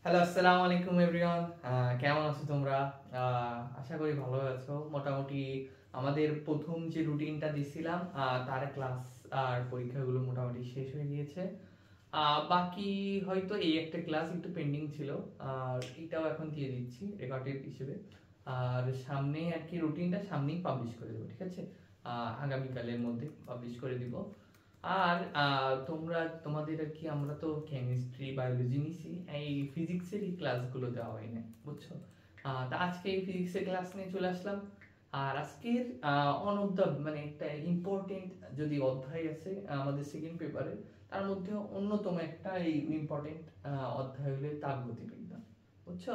Hello, আসসালামু আলাইকুম everyone. কেমন আছো তোমরা? আশা করি ভালো আছো। মোটামুটি আমাদের প্রথম যে রুটিনটা দিছিলাম তার ক্লাস আর পরীক্ষাগুলো মোটামুটি শেষ হয়ে গিয়েছে। বাকি হয়তো এই একটা ক্লাস একটু পেন্ডিং ছিল, আর এটাও এখন দিয়ে দিচ্ছি রেকর্ডেড হিসেবে। আর সামনে আর কি রুটিনটা সামনেই পাবলিশ করে দেবো, ঠিক আছে? আগামীকালের মধ্যে পাবলিশ করে দিব। আর তোমরা তোমাদের আর কি, আমরা তো কেমিস্ট্রি বায়োলজি নিছি, এই ফিজিক্সের এই ক্লাসগুলো দেওয়া হয় না, বুঝছো? তা আজকে এই ফিজিক্সের ক্লাস নিয়ে চলে আসলাম। আর আজকের অন অফ দ্য মানে একটা ইম্পর্টেন্ট যদি অধ্যায় আছে আমাদের সেকেন্ড পেপারে, তার মধ্যে অন্যতম একটা এই ইম্পর্টেন্ট অধ্যায় হলো তাপগতিবিদ্যা, বুঝছো?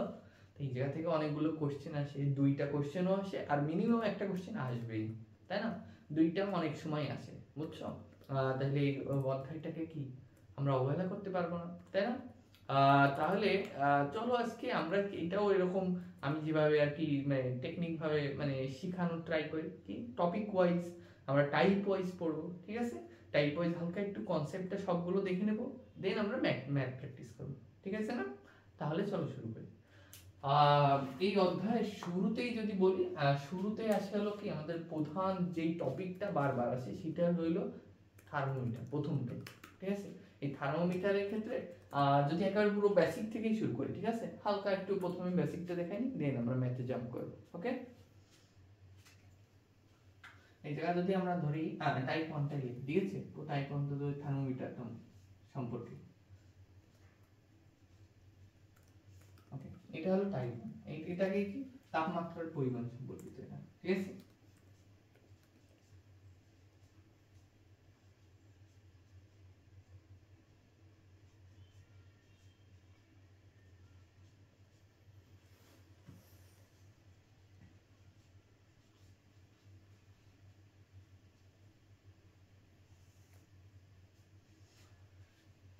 তো এই জায়গা থেকে অনেকগুলো কোশ্চেন আসে, দুইটা কোশ্চেনও আসে আর মিনিমাম একটা কোশ্চেন আসবেই, তাই না? দুইটা অনেক সময় আসে, বুঝছো? তাহলে এই অধ্যায়টাকে কি আমরা অবহেলা করতে পারবো না, তাই না? তাহলে চলো আজকে আমরা এটাও এরকম, আমি যেভাবে আর কি মানে টেকনিক ভাবে মানে শেখানোর ট্রাই করি, কি টপিক ওয়াইজ আমরা টাইপ ওয়াইজ পড়বো, ঠিক আছে? টাইপ ওয়াইজ হালকা একটু কনসেপ্টটা সবগুলো দেখে নেবো, দেন আমরা ম্যাথ প্র্যাকটিস করবো, ঠিক আছে না? তাহলে চলো শুরু করি। এই অধ্যায়ের শুরুতেই যদি বলি, শুরুতে আসে হলো কি আমাদের প্রধান যেই টপিকটা বারবার আসে সেটা হইলো থার্মোমিটার, প্রথমটা, ঠিক আছে? এই থার্মোমিটারের ক্ষেত্রে যদি একেবারে পুরো বেসিক থেকেই শুরু করি, ঠিক আছে? হালকা একটু প্রথমে বেসিকটা দেখাই নি, দেন আমরা ম্যাথে জাম্প করব, ওকে? এই জায়গা যদি আমরা ধরি টাইপ 1টা লিখি, ঠিক আছে? তো টাইপ 1 তো থার্মোমিটার সম্পর্কে, ওকে? এটা হলো টাইপ 1, এটাকে কি তাপমাত্রার পরিমাণ সম্পর্কিত, এটা ঠিক আছে?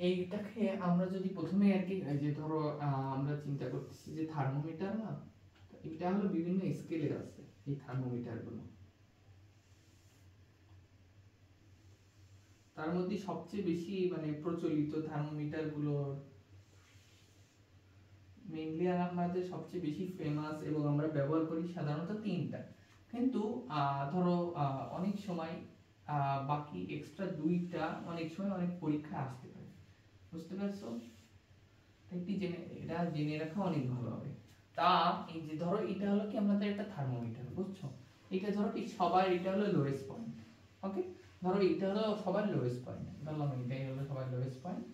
এইটাকে আমরা যদি প্রথমে আর কি এই যে ধরো আমরা চিন্তা করতেছি যে থার্মোমিটার না, এটা হলো বিভিন্ন স্কেলের আছে এই থার্মোমিটার গুলো। তার মধ্যে সবচেয়ে বেশি মানে প্রচলিত থার্মোমিটার গুলো মেইনলি আমাদের সবচেয়ে বেশি ফেমাস এবং আমরা ব্যবহার করি সাধারণত তিনটা, কিন্তু ধরো অনেক সময় বাকি এক্সট্রা দুইটা অনেক সময় অনেক পরীক্ষা আসতে পারে, বুঝতে পারছো? একটি জেনে এটা জেনে রাখা অনেক ভালো হবে। তা এই যে ধরো এটা হলো কি আমাদের একটা থার্মোমিটার, বুঝছো? এটা ধরো কি সবার এটা হলো লোয়েস্ট পয়েন্ট, ওকে? ধরো এটা হলো সবার লোয়েস্ট পয়েন্ট, ধরলাম এটাই হলো সবার লোয়েস্ট পয়েন্ট,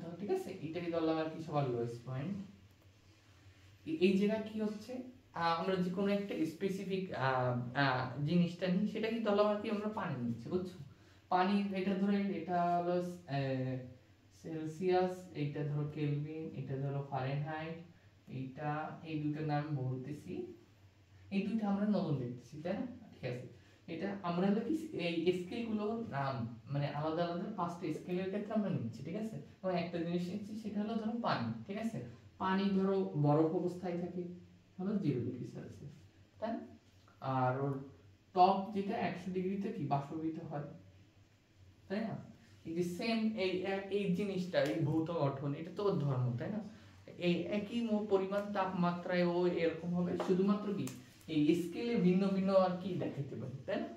ধরো ঠিক আছে? এটাই ধরলাম আর কি সবার লোয়েস্ট পয়েন্ট। এই জায়গায় কি হচ্ছে, আমরা যে কোনো একটা স্পেসিফিক জিনিসটা নিই, সেটা কি ধরলাম আর কি আমরা পানি নিচ্ছি, বুঝছো? পানি এটা ধরে এটা হলো সেলসিয়াস, এইটা ধরো কেলভিন, এটা ধরো ফারেনহাইট, এইটা এই দুইটার নাম বলতেছি, এই দুইটা আমরা নতুন দেখতেছি, তাই না? ঠিক আছে, এটা আমরা হলো কি এই স্কেল গুলোর নাম মানে আলাদা আলাদা পাঁচটা স্কেলের ক্ষেত্রে আমরা নিচ্ছি, ঠিক আছে? এবং একটা জিনিস নিচ্ছি সেটা হলো ধরো পানি, ঠিক আছে? পানি ধরো বরফ অবস্থায় থাকে হলো 0°C, তাই না? আর ওর টপ যেটা 100°তে কি বাষ্পীভূত হয়, তাই না? এই যে সেম এই জিনিসটা, এই ভৌত গঠন, এটা তো ওর ধর্ম, তাই না? এই একই পরিমাণ তাপমাত্রায় ও এরকম হবে, শুধুমাত্র কি এই স্কেলে ভিন্ন ভিন্ন আর কি দেখাইতে পারে, তাই না?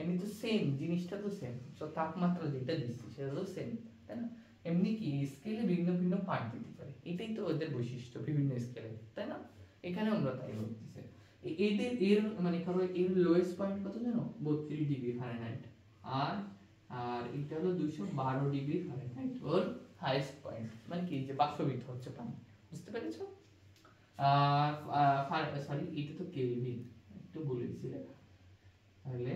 এমনি তো সেম জিনিসটা তো সেম, তো তাপমাত্রা যেটা দিচ্ছি সেটা তো সেম, তাই না? এমনি কি স্কেলে ভিন্ন ভিন্ন পার্ট দিতে পারে, এটাই তো ওদের বৈশিষ্ট্য বিভিন্ন স্কেলে, তাই না? এখানে আমরা তাই বলতেছি। এদের এর মানে ধরো এর লোয়েস্ট পয়েন্ট কত জানো? 32°F। আর আর এটা হলো 212°F ওর হাইয়েস্ট পয়েন্ট, মানে কি যে বাষ্পীভূত হচ্ছে পানি, বুঝতে পেরেছো? সরি, এটা তো কেলভিন, একটু বলে দিছি লেখা, তাহলে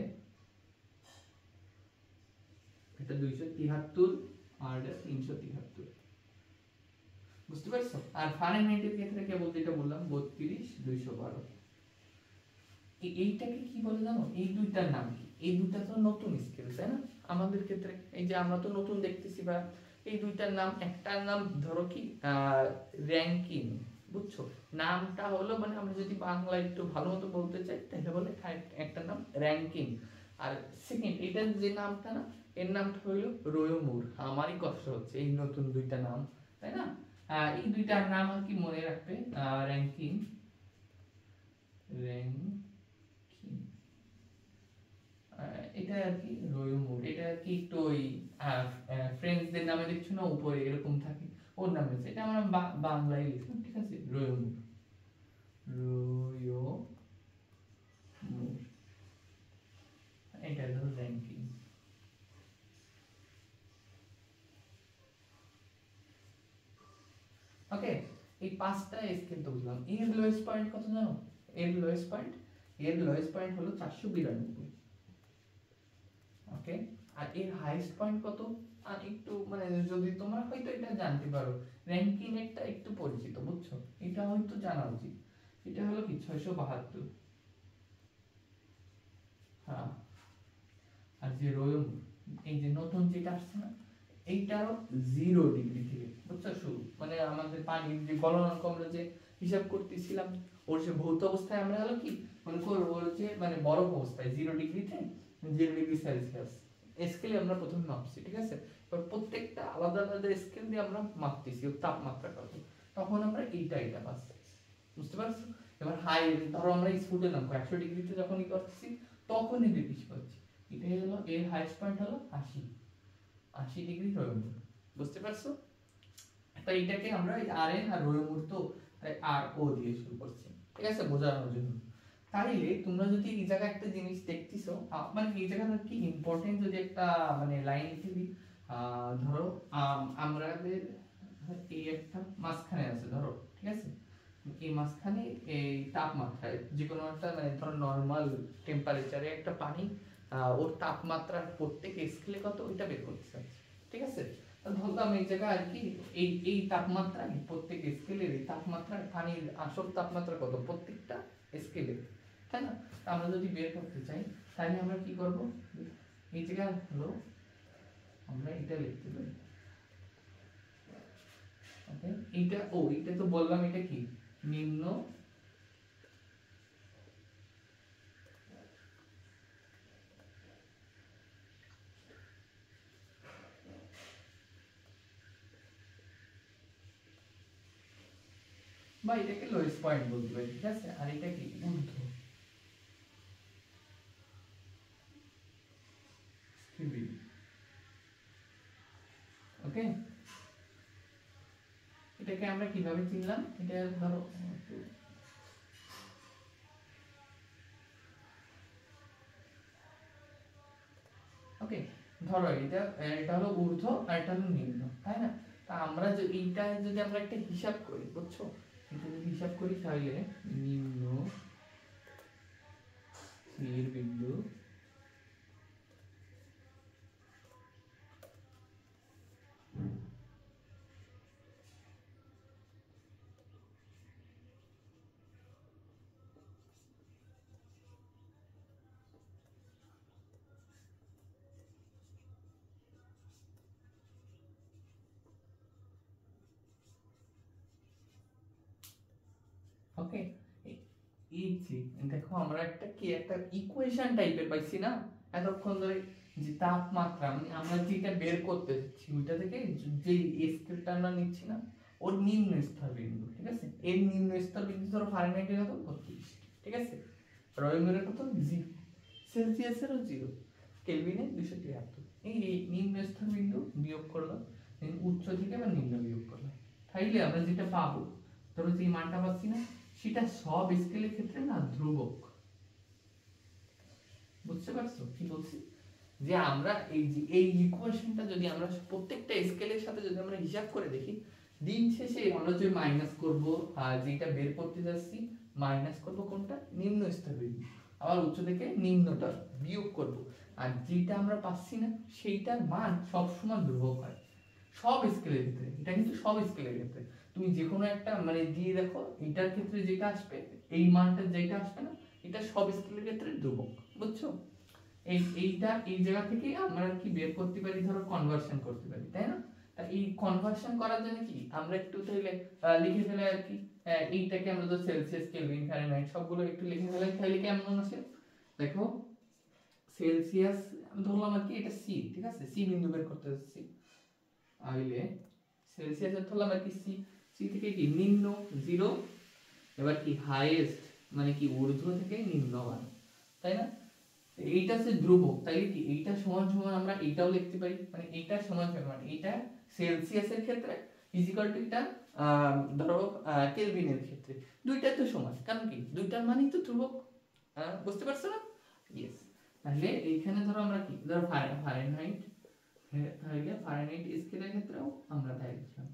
এটা 273 আর এটা 373, বুঝতে পারছো? আর ফারেনহাইটের ক্ষেত্রে কেবল যেটা বললাম 32,212। এইটাকে কি বলে জানো? এই দুইটার নাম কি? এই দুইটা তো নতুন স্কেল, তাই না? আমাদের ক্ষেত্রে এই যে আমরা তো নতুন দেখতেছি, বা এই দুইটার নাম, একটার নাম ধরো কি র্যাঙ্কিং, বুঝছো? নামটা হলো মানে আমরা যদি বাংলায় একটু ভালো মতো বলতে চাই তাহলে বলে একটা নাম র্যাঙ্কিং, আর সেকেন্ড এটার যে নামটা না, এর নামটা হলো রোয়মুর। আমারই কষ্ট হচ্ছে এই নতুন দুইটা নাম, তাই না? এই দুইটার নাম আর কি মনে রাখবে, র্যাঙ্কিং, এটা আর কি রয়ুমুর, এটা আর কি একটু ওই ফ্রেন্ডসদের নামে দেখছো না উপরে এরকম থাকে, ওর নামে আছে, এটা আমরা বাংলায় লিখলাম, ঠিক আছে, রয়ুমুর, রয়ুমুর, এটা হলো র্যাঙ্কিং। ওকে, এই পাঁচটা স্কেল তো বুঝলাম। এর লোয়েস্ট পয়েন্ট কত জানো? এর লোয়েস্ট পয়েন্ট হলো 492। ওকে, আর এর হাইয়েস্ট পয়েন্ট কত? আর একটু মানে যদি তোমরা হয়তো এটা জানতে পারো, র্যাঙ্কিং একটা একটু পরিচিত, বুঝছো, এটা হয়তো জানা উচিত, এটা হলো কি 672। হ্যাঁ, আর যে রোয়ম, এই যে নতুন যেটা আসছে না, এইটারও 0 ডিগ্রি থেকে, বুঝছো, শুরু, মানে আমাদের পানির যে গলনাঙ্ক আমরা যে হিসাব করতেছিলাম, ওর যে ভৌত অবস্থায় আমরা হলো কি মনে করবো, ওর যে মানে বরফ অবস্থায় 0 ডিগ্রিতে 0 ডিগ্রি সেলসিয়াস স্কেলে আমরা প্রথমে মাপছি, ঠিক আছে, এবার প্রত্যেকটা আলাদা আলাদা স্কেল দিয়ে আমরা মাপতেছি ওর তাপমাত্রা কত, তখন আমরা এটা পাচ্ছি, বুঝতে পারছো? এবার হাই, ধরো আমরা স্ফুটে নামবো 100 ডিগ্রিতে যখনই করতেছি তখনই বেশি পাচ্ছি, এটাই হলো এর হাইয়েস্ট পয়েন্ট হলো 80 ডিগ্রি রয়মুর, বুঝতে পারছো? তাই এটাকে আমরা আর এন আর রয়মুর তো তাই আর ও দিয়ে শুরু করছি, ঠিক আছে, বোঝানোর জন্য। তাইলে তোমরা যদি এই জায়গায় একটা জিনিস দেখতেছো, মানে এই জায়গাটা কি ইম্পর্টেন্ট, যদি একটা মানে লাইন লিখে দিই, ধরো আমাদের এই একটা মাঝখানে আছে ধরো, ঠিক আছে, এই মাঝখানে এই তাপমাত্রায় যে কোনো একটা মানে ধরো নরমাল টেম্পারেচারে একটা পানি, ওর তাপমাত্রার প্রত্যেক স্কেলে কত ওইটা বের করতে চাচ্ছি, ঠিক আছে, ধরলাম এই জায়গায় আর কি এই তাপমাত্রা প্রত্যেক স্কেলের এই তাপমাত্রা পানির আসল তাপমাত্রা কত প্রত্যেকটা স্কেলে, তাই না? আমরা যদি বের করতে চাই তাহলে আমরা কি করব, এই জায়গায় হলো আমরা এটা লিখতে পারি, ওকে, এটা তো বললাম এটা কি নিম্ন বা এটাকে লোয়েস্ট পয়েন্ট বলতে পারি, ঠিক আছে, আর এটা কি ঊর্ধ্ব, ওকে, এটাকে আমরা কিভাবে চিনলাম, এটা ধরো ওকে, ধরো এটা হলো ঊর্ধ্ব আর এটা হলো নিম্ন, তাই না? তা আমরা যে এইটা যদি আমরা একটা হিসাব করি, বুঝছো, এটা যদি হিসাব করি তাহলে নিম্ন স্থির বিন্দু ওকে, এই যে দেখো আমরা একটা ইকুয়েশন টাইপের পাইছি না এতক্ষণ ধরে, যে তাপমাত্রা মানে আমরা যেটা বের করতে যাচ্ছি ওইটা থেকে যে স্কেলটা আমরা নিচ্ছি না, ওর নিম্ন স্তর বিন্দু, ঠিক আছে, এর নিম্ন স্তর বিন্দু ধরো ফারেনহাইটে কত 32, ঠিক আছে, রয়মিরের কত 0, সেলসিয়াসেরও 0, কেলভিনে 273, এই নিম্ন স্তর বিন্দু বিয়োগ করলাম, উচ্চ থেকে বা নিম্ন বিয়োগ করলাম, তাইলে আমরা যেটা পাবো, ধরো যে মানটা পাচ্ছি না সেটা সব স্কেলের ক্ষেত্রে না ধ্রুবক, বুঝতে পারছো কি বলছি? যে আমরা এই যে এই ইকুয়েশনটা যদি আমরা প্রত্যেকটা স্কেলের সাথে যদি আমরা হিসাব করে দেখি, দিন শেষে আমরা যে মাইনাস করব, যেটা বের করতে যাচ্ছি মাইনাস করব কোনটা নিম্ন স্তর বিন্দু, আবার উচ্চ থেকে নিম্নটা বিয়োগ করব, আর যেটা আমরা পাচ্ছি না সেইটার মান সবসময় ধ্রুবক হয় সব স্কেলের ক্ষেত্রে, এটা কিন্তু সব স্কেলের ক্ষেত্রে, তুমি যে কোনো একটা মানে দিয়ে দেখো এটার ক্ষেত্রে যেটা আসবে এই মানটা যেটা আসবে না এটা সব স্কেলের ক্ষেত্রে ধ্রুবক, বুঝছো? এইটা এই জায়গা থেকে আমরা কি বের করতে পারি, ধরো কনভার্সন করতে পারি, তাই না? তা এই কনভার্সন করার জন্য কি আমরা একটু তাহলে লিখে ফেলে আর কি, এইটাকে আমরা তো সেলসিয়াস কেলভিন ফারেনহাইট সবগুলো একটু লিখে ফেলে, তাহলে কেমন আসে দেখো, সেলসিয়াস আমি ধরলাম আর কি এটা সি, ঠিক আছে, সি বিন্দু বের করতে যাচ্ছি, আইলে সেলসিয়াসের ধরলাম আর কি সি, সি থেকে কি নিম্ন 0, এবার কি হাইয়েস্ট মানে কি ঊর্ধ্ব থেকে নিম্ন মান, তাই না? এইটা হচ্ছে ধ্রুবক, তাই কি এইটা সমান সমান আমরা এইটাও লিখতে পারি, মানে এইটা সমান সমান মানে এইটা সেলসিয়াসের ক্ষেত্রে ইজিক্যাল টু এটা ধরো কেলভিনের ক্ষেত্রে, দুইটা তো সমান, কারণ কি দুইটার মানই তো ধ্রুবক। বুঝতে পারছো না? ইয়েস। তাহলে এইখানে ধরো আমরা কি ধরো ফারেনহাইট, তাহলে ফারেনহাইট স্কেলের ক্ষেত্রেও আমরা তাই লিখলাম।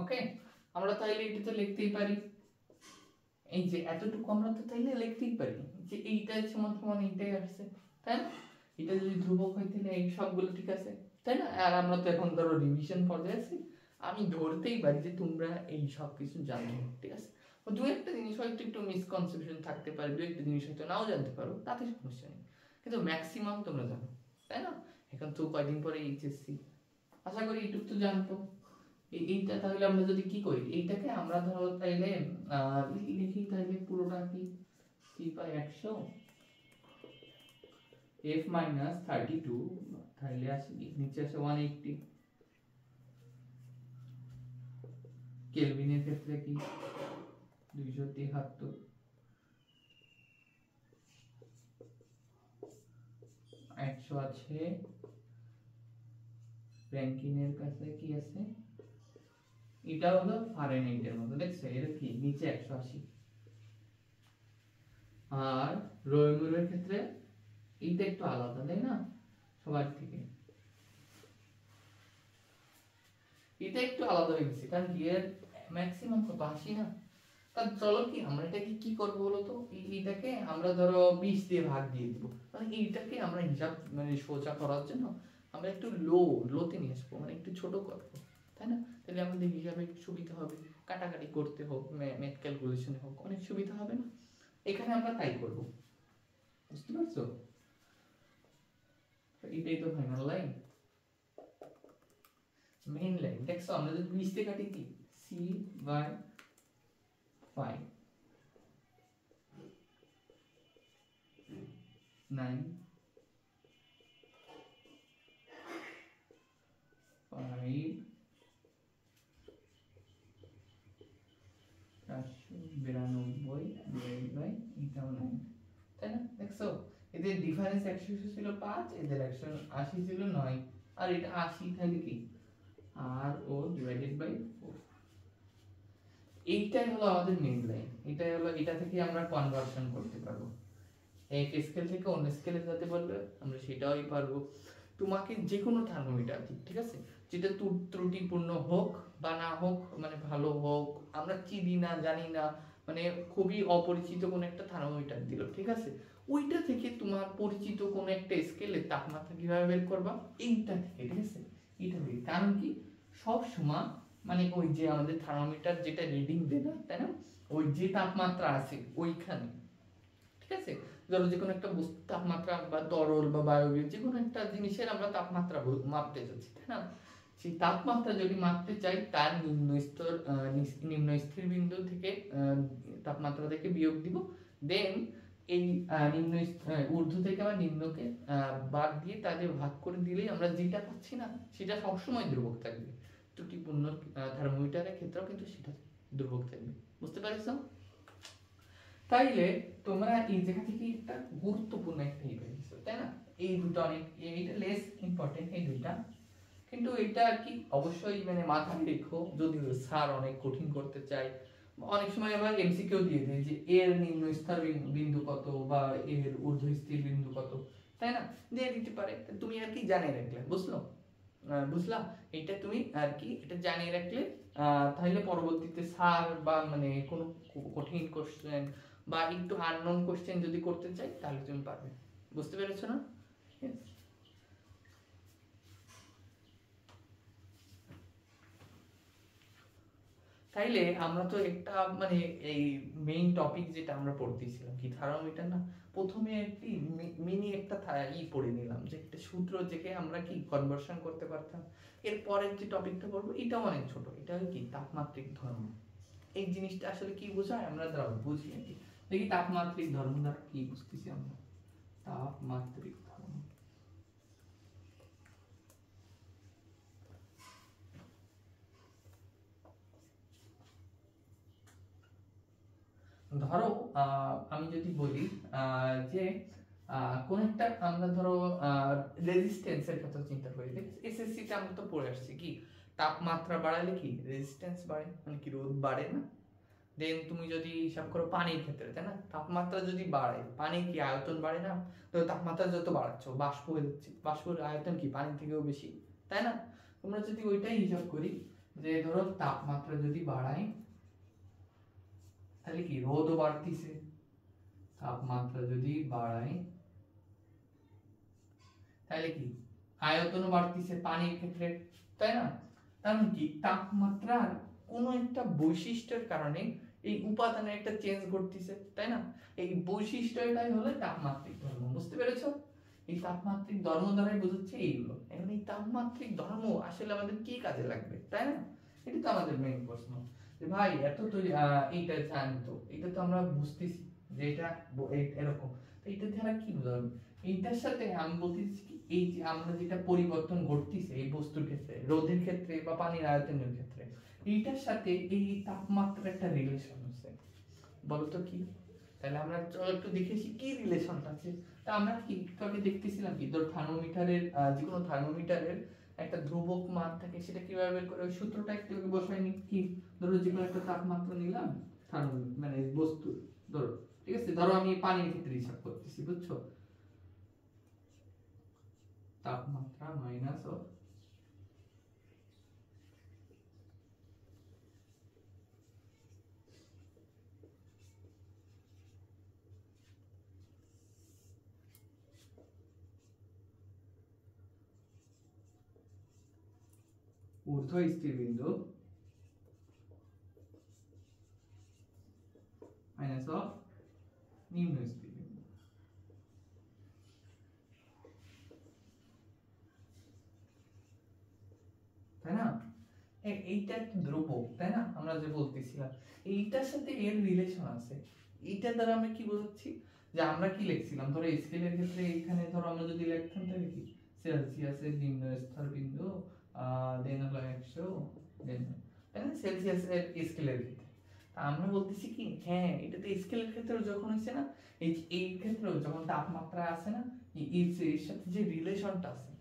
ওকে, আমরা তাইলে এটা তো লিখতেই পারি, এই যে এতটুকু আমরা তো তাইলে লিখতেই পারি যে এইটা সমান সমান এইটাই আসছে, তাই না? এটা যদি ধ্রুবক হয় তাহলে এই সবগুলো ঠিক আছে, তাই না? আর আমরা তো এখন ধরো রিভিশন পর্যায়ে আছি, আমি ধরতেই পারি যে তোমরা এই সব কিছু জানো, ঠিক আছে? দু একটা জিনিস হয়তো একটু মিসকনসেপশন থাকতে পারে, দু একটা জিনিস হয়তো নাও জানতে পারো, তাতে সমস্যা নেই, কিন্তু ম্যাক্সিমাম তোমরা জানো, তাই না? এখন তো কয়দিন পরে এইচএসসি, আশা করি এইটুকু তো জানতো। এইটা তাহলে আমরা যদি কি করি, এইটাকে আমরা ধরো তাইলে লিখি, তাহলে পুরোটা কি c/100 f - 32, তাহলে আসে নিচে আসে 180, কেলভিনের ক্ষেত্রে কি 273, 100 আছে, র্যাঙ্কিনের কাছে কি আছে, এটা হলো ফারেনহাইটের মতো, দেখছো এর কি নিচে 180, আর রোমিওর ক্ষেত্রে এইটা একটু আলাদা, তাই না সবার থেকে, এটা একটু আলাদা হয়ে গেছে, কারণ কি এর ম্যাক্সিমাম কত 80 না। তা চলো কি আমরা এটাকে কি করবো বলো তো, এইটাকে আমরা ধরো 20 দিয়ে ভাগ দিয়ে দিব, মানে এইটাকে আমরা হিসাব মানে সোজা করার জন্য আমরা একটু লোতে নিয়ে আসবো, মানে একটু ছোট করবো, তাই না? তাহলে আমাদের হিসাবে সুবিধা হবে, কাটাকাটি করতে হোক, ম্যাথ ক্যালকুলেশনে হোক, অনেক সুবিধা হবে না? এখানে আমরা তাই করবো, বুঝতে পারছো? এটাই তো ফাইনাল লাইন, মেইন লাইন। দেখছো আমরা যদি 20 দিয়ে কাটি কি c/5 9 5 492 ডিভাইড বাই এটাও 9, তাই না? দেখছো এদের ডিফারেন্স 100 ছিল 5, এদের 180 ছিল 9, আর এটা 80 থাকে কি আর ও ডিভাইডেড বাই 4। এইটাই হলো আমাদের মেইন লাইন, এটাই হলো, এটা থেকে আমরা কনভার্সন করতে পারবো, এক স্কেল থেকে অন্য স্কেলে যেতে পারবে আমরা সেটাই পারবো। তোমাকে যে কোনো থার্মোমিটার, ঠিক আছে, যেটা ত্রুটিপূর্ণ হোক বা না হোক, মানে ভালো হোক, আমরা চিনি না জানি না, মানে খুবই অপরিচিত কোন একটা থার্মোমিটার দিল, ঠিক আছে, ওইটা থেকে তোমার পরিচিত কোন একটা স্কেলে তাপমাত্রা কিভাবে বের করবা, এইটা থেকে, ঠিক আছে, এইটা থেকে। কারণ কি সব সময় মানে ওই যে আমাদের থার্মোমিটার যেটা রিডিং দেয় না, তাই না, ওই যে তাপমাত্রা আছে ওইখানে, ঠিক আছে, ধরো যে কোনো একটা বস্তু তাপমাত্রা বা তরল বা বায়বীয় যে কোনো একটা জিনিসের আমরা তাপমাত্রা মাপতে যাচ্ছি, তাই না? সেই তাপমাত্রা যদি মাপতে চাই তার নিম্ন স্থির বিন্দু থেকে তাপমাত্রা থেকে বিয়োগ দিব, দেন এই নিম্ন ঊর্ধ্ব থেকে আবার নিম্নকে বাদ দিয়ে তাদের ভাগ করে দিলেই আমরা যেটা পাচ্ছি না সেটা সবসময় ধ্রুবক থাকবে। ত্রুটিপূর্ণ থার্মোমিটারের ক্ষেত্রেও কিন্তু সেটা ধ্রুবক থাকবে, বুঝতে পারছো? তাইলে তোমরা এই জায়গা থেকে একটা গুরুত্বপূর্ণ একটা ই পেয়েছো, তাই না? এই দুটো অনেক, এইটা লেস ইম্পর্টেন্ট এই দুইটা, কিন্তু এটা আর কি অবশ্যই মানে মাথায় রেখো, যদি স্যার অনেক কঠিন করতে চাই, অনেক সময় আবার এমসিকিউ দিয়ে দেয় যে এর নিম্ন স্তর বিন্দু কত বা এর ঊর্ধ্ব স্থির বিন্দু কত, তাই না, দিয়ে দিতে পারে, তুমি আর কি জানিয়ে রাখলে, বুঝলো? বুঝলা? এটা তুমি আর কি এটা জানিয়ে রাখলে তাহলে পরবর্তীতে স্যার বা মানে কোনো কঠিন কোশ্চেন বা একটু আননোন কোশ্চেন যদি করতে চাই তাহলে তুমি পারবে। বুঝতে পেরেছো না? Yes. তাইলে আমরা তো একটা মানে এই মেইন টপিক যেটা আমরা পড়তেছিলাম কি থার্মোমিটার না, প্রথমে একটি মিনি একটা পড়ে নিলাম যে একটা সূত্র থেকে আমরা কি কনভার্সন করতে পারতাম। এর পরের যে টপিকটা পড়বো এটা অনেক ছোট, এটা হলো কি তাপমাত্রিক ধর্ম। এই জিনিসটা আসলে কি বোঝায় আমরা দ্বারা বুঝি নাকি, দেখি তাপমাত্রিক ধর্ম দ্বারা কি বুঝতেছি আমরা। তাপমাত্রিক ধর্ম, ধরো আমি যদি বলি যে কোন একটা আমরা ধরো রেজিস্ট্যান্সের কথা চিন্তা করি, এসএসসি তে আমরা তো পড়ে আসছি কি তাপমাত্রা বাড়ালে কি রেজিস্ট্যান্স বাড়ে, মানে কি রোধ বাড়ে না। দেন তুমি যদি হিসাব করো পানির ক্ষেত্রে, তাই না, তাপমাত্রা যদি বাড়ে পানির কি আয়তন বাড়ে না, তো তাপমাত্রা যত বাড়াচ্ছ বাষ্প হয়ে যাচ্ছে, বাষ্পের আয়তন কি পানির থেকেও বেশি, তাই না। তোমরা যদি ওইটাই হিসাব করি যে ধরো তাপমাত্রা যদি বাড়ায় তাহলে কি রোদও বাড়তিছে, তাপমাত্রা যদি বাড়ায় তাহলে কি আয়তনও বাড়তিছে পানির ক্ষেত্রে, তাই না। তার মানে কি তাপমাত্রার কোনো একটা বৈশিষ্ট্যের কারণে এই উপাদানে একটা চেঞ্জ ঘটতিছে, তাই না। এই বৈশিষ্ট্যটাই হলো তাপমাত্রিক ধর্ম। বুঝতে পেরেছো? এই তাপমাত্রিক ধর্ম দ্বারাই বোঝাচ্ছে এইগুলো। এখন এই তাপমাত্রিক ধর্ম আসলে আমাদের কি কাজে লাগবে, তাই না। এটা তো আমাদের মেইন প্রশ্ন যে ভাই এত তো এইটা জানতো, এটা তো আমরা বুঝতেছি যে এটা এরকম, তো এটা দ্বারা কি বোঝাবে। এইটার সাথে আমি বলতেছি কি এই যে আমরা যেটা পরিবর্তন ঘটতেছে এই বস্তুর ক্ষেত্রে, রোদের ক্ষেত্রে বা পানির আয়তনের ক্ষেত্রে, এইটার সাথে এই তাপমাত্রার একটা রিলেশন আছে। বলতো কি? তাহলে আমরা চলো একটু দেখেছি কি রিলেশনটা আছে। তা আমরা কি একটু আগে দেখতেছিলাম কি ধর থার্মোমিটারের যে কোনো থার্মোমিটারের একটা ধ্রুবক মান থাকে, সেটা কিভাবে বের করে, ওই সূত্রটা একটু আগে বসাই নি কি, ধরো যে কোনো একটা তাপমাত্রা নিলাম থার্মোমিটার মানে বস্তু, ধরো ঠিক আছে, ধরো আমি পানির ক্ষেত্রে হিসাব করতেছি, বুঝছো, তাপমাত্রা মাইনাস অফ ঊর্ধ্ব স্থির বিন্দু মাইনাস অফ নিম্ন স্থির বিন্দু, তাই না। এইটা একটা ধ্রুবক, তাই না, আমরা যে বলতেছিলাম এইটার সাথে এর রিলেশন আছে। এইটা দ্বারা আমরা কি বোঝাচ্ছি যে আমরা কি লিখছিলাম, ধরো স্কেলের ক্ষেত্রে এখানে ধরো আমরা যদি লিখতাম তাহলে কি সেলসিয়াসের নিম্ন স্তর বিন্দু দেন হলো 100, দেন তাই না সেলসিয়াসের স্কেলের ক্ষেত্রে। তা আমরা বলতেছি কি হ্যাঁ এটা তো স্কেলের ক্ষেত্রেও যখন হইছে না, এই ক্ষেত্রেও যখন তাপমাত্রা আছে না, এর সাথে যে রিলেশনটা আছে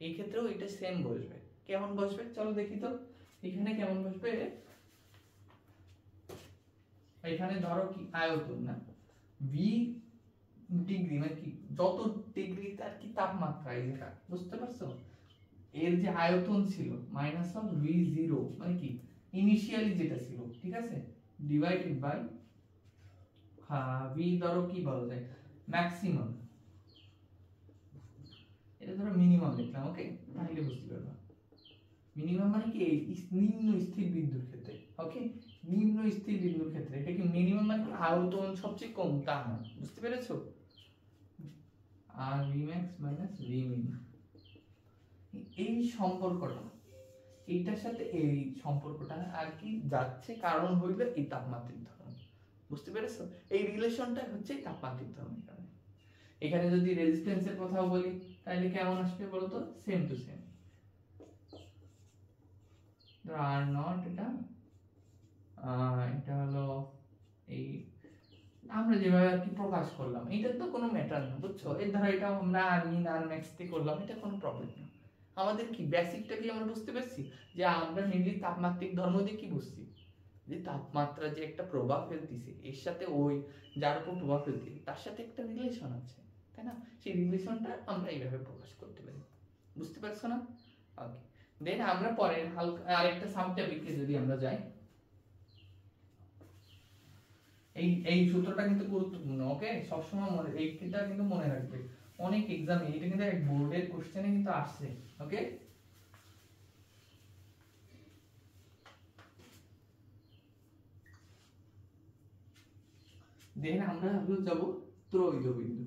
এই ক্ষেত্রেও এটা সেম বসবে। কেমন বসবে চলো দেখি তো, এখানে কেমন বসবে, এখানে ধরো কি আয়তন না, ভি ডিগ্রি মানে কি যত ডিগ্রি তার কি তাপমাত্রা, এই যেটা বুঝতে পারছো, এর যে আয়তন ছিল মাইনাস অফ ভি জিরো মানে কি ইনিশিয়ালি যেটা ছিল, ঠিক আছে, ডিভাইডেড বাই ভি ধরো কি বলা যায় ম্যাক্সিমাম, এটা ধরো মিনিমাম লিখলাম, ওকে, তাহলে বুঝতে পারবা মিনিমাম মানে কি নিম্ন স্থির বিন্দুর ক্ষেত্রে, ওকে, নিম্ন স্থির বিন্দুর ক্ষেত্রে এটা কি মিনিমাম মানে আয়তন সবচেয়ে কম তা না, বুঝতে পেরেছো, আর ভি ম্যাক্স মাইনাস ভি মিন, এই সম্পর্কটা এইটার সাথে এই সম্পর্কটা আর কি যাচ্ছে, কারণ হইলো এই তাপমাত্রিক ধর্ম। বুঝতে পেরেছো, এই রিলেশনটা হচ্ছে তাপমাত্রিক ধর্মের কারণে। এখানে যদি রেজিস্ট্যান্সের কথা বলি তাহলে কেমন আসবে বলতো, same to same, are not এটা এটা হলো এই আমরা যেভাবে আর কি প্রকাশ করলাম এটা তো কোনো ম্যাটার না, বুঝছো, এই ধরো এটা আমরা আর মিন আর ম্যাক্স দিয়ে করলাম, এটা কোনো প্রবলেম না। আমাদের কি বেসিকটা কি আমরা বুঝতে পারছি যে আমরা মেনলি তাপমাত্রিক ধর্ম দিয়ে কি বুঝছি, যে তাপমাত্রা যে একটা প্রভাব ফেলতেছে এর সাথে ওই যার উপর প্রভাব ফেলতেছে তার সাথে একটা রিলেশন আছে, তাই না, সেই রিলেশনটা আমরা এইভাবে প্রকাশ করতে পারি। বুঝতে পারছো না? ওকে, দেন আমরা পরের হালকা আরেকটা সাব টপিকে যদি আমরা যাই, এই সূত্রটা কিন্তু গুরুত্বপূর্ণ, ওকে? সবসময় মনে এইটা কিন্তু মনে রাখবে, অনেক এক্সামে এটা কিন্তু এক বোর্ডের কোশ্চেনে কিন্তু আসছে, ওকে? দেন আমরা যাব ত্রয়োদ বিন্দু।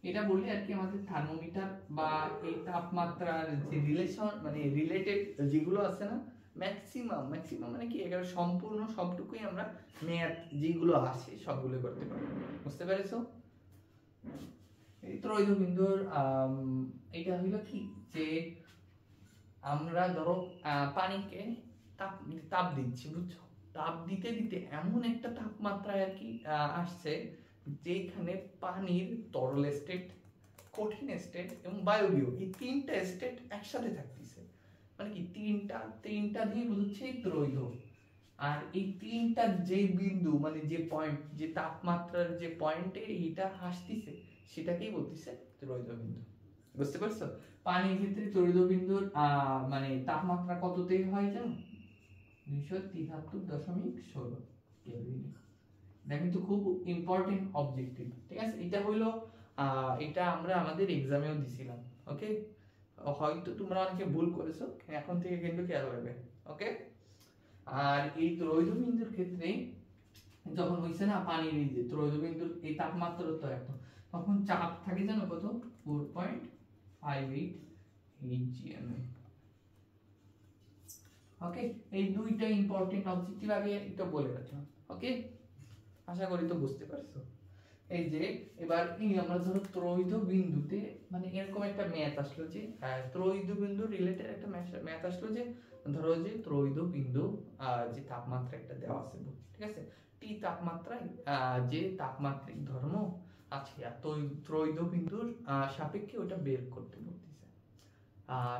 এটা বললে আর কি আমাদের থার্মোমিটার বা এই তাপমাত্রার যে রিলেশন মানে রিলেটেড যেগুলো আছে না, ম্যাক্সিমাম ম্যাক্সিমাম মানে কি একেবারে সম্পূর্ণ সবটুকুই আমরা ম্যাথ যেগুলো আসে সবগুলো করতে পারবো, বুঝতে পেরেছো? এই ত্রয়োদ বিন্দুর এটা হইলো কি যে আমরা ধরো পানিকে তাপ তাপ দিচ্ছি, বুঝছো? তাপ দিতে দিতে এমন একটা তাপমাত্রায় আর কি আসছে যেখানে পানির তরল স্টেট, কঠিন স্টেট এবং বায়বীয় এই তিনটা স্টেট একসাথে থাকতেছে, মানে কি তিনটা দিয়ে বুঝছে ত্রৈধ। আর এই তিনটা যে বিন্দু মানে যে পয়েন্ট, যে তাপমাত্রার যে পয়েন্টে এইটা আসতেছে সেটাকেই বলতেছে ত্রৈধ বিন্দু, বুঝতে পারছো? পানির ক্ষেত্রে ত্রৈধ বিন্দুর মানে তাপমাত্রা কততে হয় জানো? 273.16 কেলভিন। এটা কিন্তু খুব ইম্পর্টেন্ট অবজেক্টিভ, ঠিক আছে? এটা হইলো এটা আমরা আমাদের এক্সামেও দিছিলাম, ওকে? হয়তো তোমরা অনেকে ভুল করেছো, এখন থেকে কিন্তু খেয়াল রাখবে, ওকে? আর এই ত্রৈধ বিন্দুর ক্ষেত্রে যখন হইছে না পানির এই যে ত্রৈধ বিন্দুর এই তাপমাত্রা তো এত, তখন চাপ থাকে জানো কত? 4.58 atm, ওকে? এই দুইটা ইম্পর্টেন্ট অবজেক্টিভ আগে এটা বলে রাখলাম, ওকে? আশা করি তো বুঝতে পারছো। এই যে এবার আমরা ধরো ত্রৈধ বিন্দুতে মানে এরকম একটা ম্যাথ আসলো যে ত্রৈধ বিন্দু রিলেটেড একটা ম্যাথ আসলো যে ধরো যে ত্রৈধ বিন্দু যে তাপমাত্রা একটা দেওয়া আছে, ঠিক আছে? টি তাপমাত্রায় যে তাপমাত্রিক ধর্ম আছে ত্রৈধ বিন্দুর সাপেক্ষে ওটা বের করতে বলতেছে।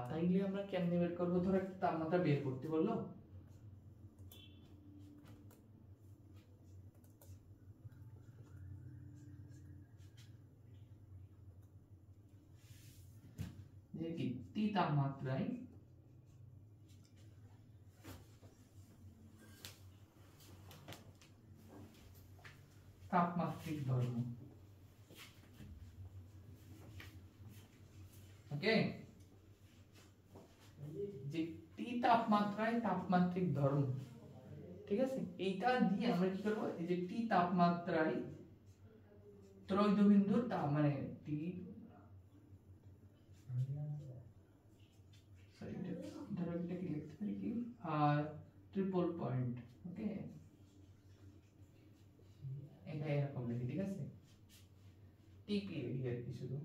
তাইলে আমরা কেমনে বের করবো? ধরো একটা তাপমাত্রা বের করতে বললো, যে কি টি তাপমাত্রায় তাপমাত্রিক ধর্ম, ওকে? যে টি তাপমাত্রায় তাপমাত্রিক ধর্ম, ঠিক আছে? এইটা দিয়ে আমরা কি করব? এই যে টি তাপমাত্রায় ত্রৈধ বিন্দুর তাপ মানে টি সরি ধরো এটা কি লিখতে পারি কি ট্রিপল পয়েন্ট, ওকে? এটা এরকম লিখি, ঠিক আছে? টিপি লিখি আর কি শুধু,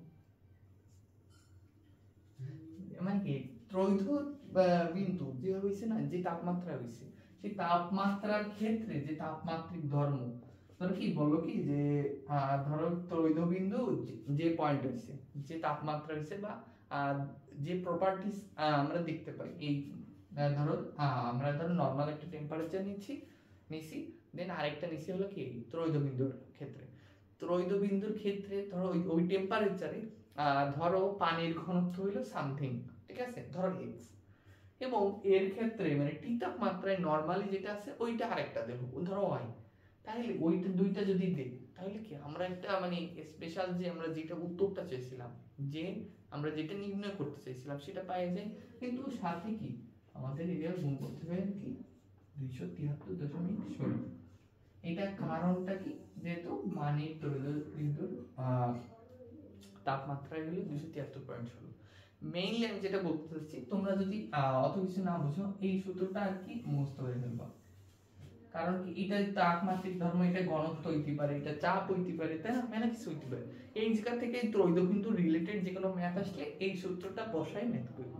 মানে কি ত্রৈধ বিন্দু যে হইছে না, যে তাপমাত্রা হইছে সেই তাপমাত্রার ক্ষেত্রে যে তাপমাত্রিক ধর্ম, ধরো কি বললো কি যে ধরো ত্রৈধ বিন্দু যে পয়েন্ট হইছে, যে তাপমাত্রা হইছে বা যে প্রপার্টিজ আমরা দেখতে পাই এই ধরো আমরা ধরো নরমাল একটা টেম্পারেচার নিছি দেন আরেকটা নিছি হলো কি ত্রৈধ বিন্দুর ক্ষেত্রে। ত্রৈধ বিন্দুর ক্ষেত্রে ধরো ওই টেম্পারেচারে ধরো পানির ঘনত্ব হইলো সামথিং, ঠিক আছে? ধরো x, এবং এর ক্ষেত্রে মানে টি তাপমাত্রায় নরমালি যেটা আছে ওইটা আরেকটা দেব, ধরো y। তাহলে ওইটা দুইটা যদি দেই তাহলে কি আমরা একটা মানে স্পেশাল যে আমরা যেটা উত্তরটা চাইছিলাম, যে আমরা যেটা নির্ণয় করতে চাইছিলাম সেটা পাই যায়, কিন্তু সাথে কি আমাদের এরিয়া গুণ করতে হবে কি 273.16। এটা কারণটা কি? যেহেতু পানির ত্রৈধ বিন্দুর তাপমাত্রা হলো 273.16। মেইনলি আমি যেটা বলতে চাচ্ছি, তোমরা যদি অত কিছু না বুঝো এই সূত্রটা আর কি মুখস্থ করে ফেলবা, কারণ কি এটা তাপমাত্রিক ধর্ম, এটা ঘনত্ব হইতে পারে, এটা চাপ হইতে পারে, তাই না? মেলা কিছু হইতে পারে। এই জায়গা থেকে এই ত্রৈধ বিন্দু রিলেটেড যে কোনো ম্যাথ আসলে এই সূত্রটা বসাই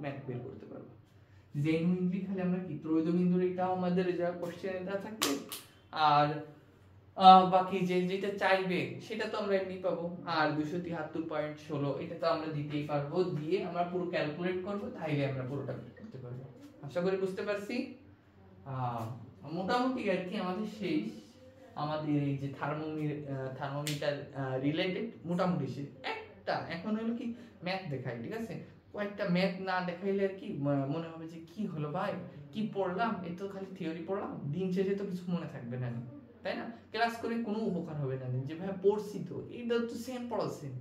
ম্যাথ বের করতে পারবো। জেনুইনলি খালি আমরা কি ত্রৈধ বিন্দুর এটাও আমাদের যা কোশ্চেনে দেওয়া থাকবে, আর বাকি যেটা চাইবে সেটা তো আমরা এমনি পাবো। আর 273.16 এটা তো আমরা দিতেই পারবো, দিয়ে আমরা পুরো ক্যালকুলেট করব, তাইলে আমরা পুরোটা বের করতে পারবো। আশা করি বুঝতে পারছি। মোটামুটি আর কি আমাদের শেষ, আমাদের এই যে থার্মোমিটার রিলেটেড মোটামুটি শেষ। একটা এখন হলো কি ম্যাথ দেখাই, ঠিক আছে? কয়েকটা ম্যাথ না দেখাইলে আর কি মনে হবে যে কি হলো ভাই, কি পড়লাম, এই তো খালি থিওরি পড়লাম, দিন শেষে তো কিছু মনে থাকবে না, তাই না? ক্লাস করে কোনো উপকার হবে না, যে ভাই পড়ছি তো এইটা তো সেম পড়া সেম।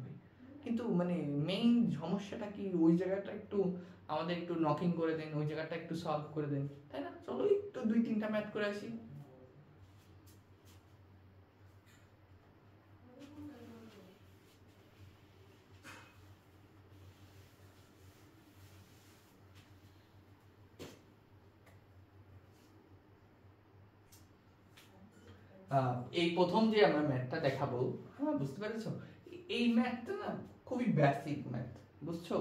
কিন্তু মানে মেইন সমস্যাটা কি, ওই জায়গাটা একটু আমাদের একটু নকিং করে দেন, ওই জায়গাটা একটু সলভ করে দেন, তাই না? চলো একটু 2-3টা ম্যাথ করে আসি। এই প্রথম যে আমরা ম্যাথটা দেখাবো, হ্যাঁ বুঝতে পেরেছো? এই ম্যাথটা না খুবই বেসিক ম্যাথ, বুঝছো?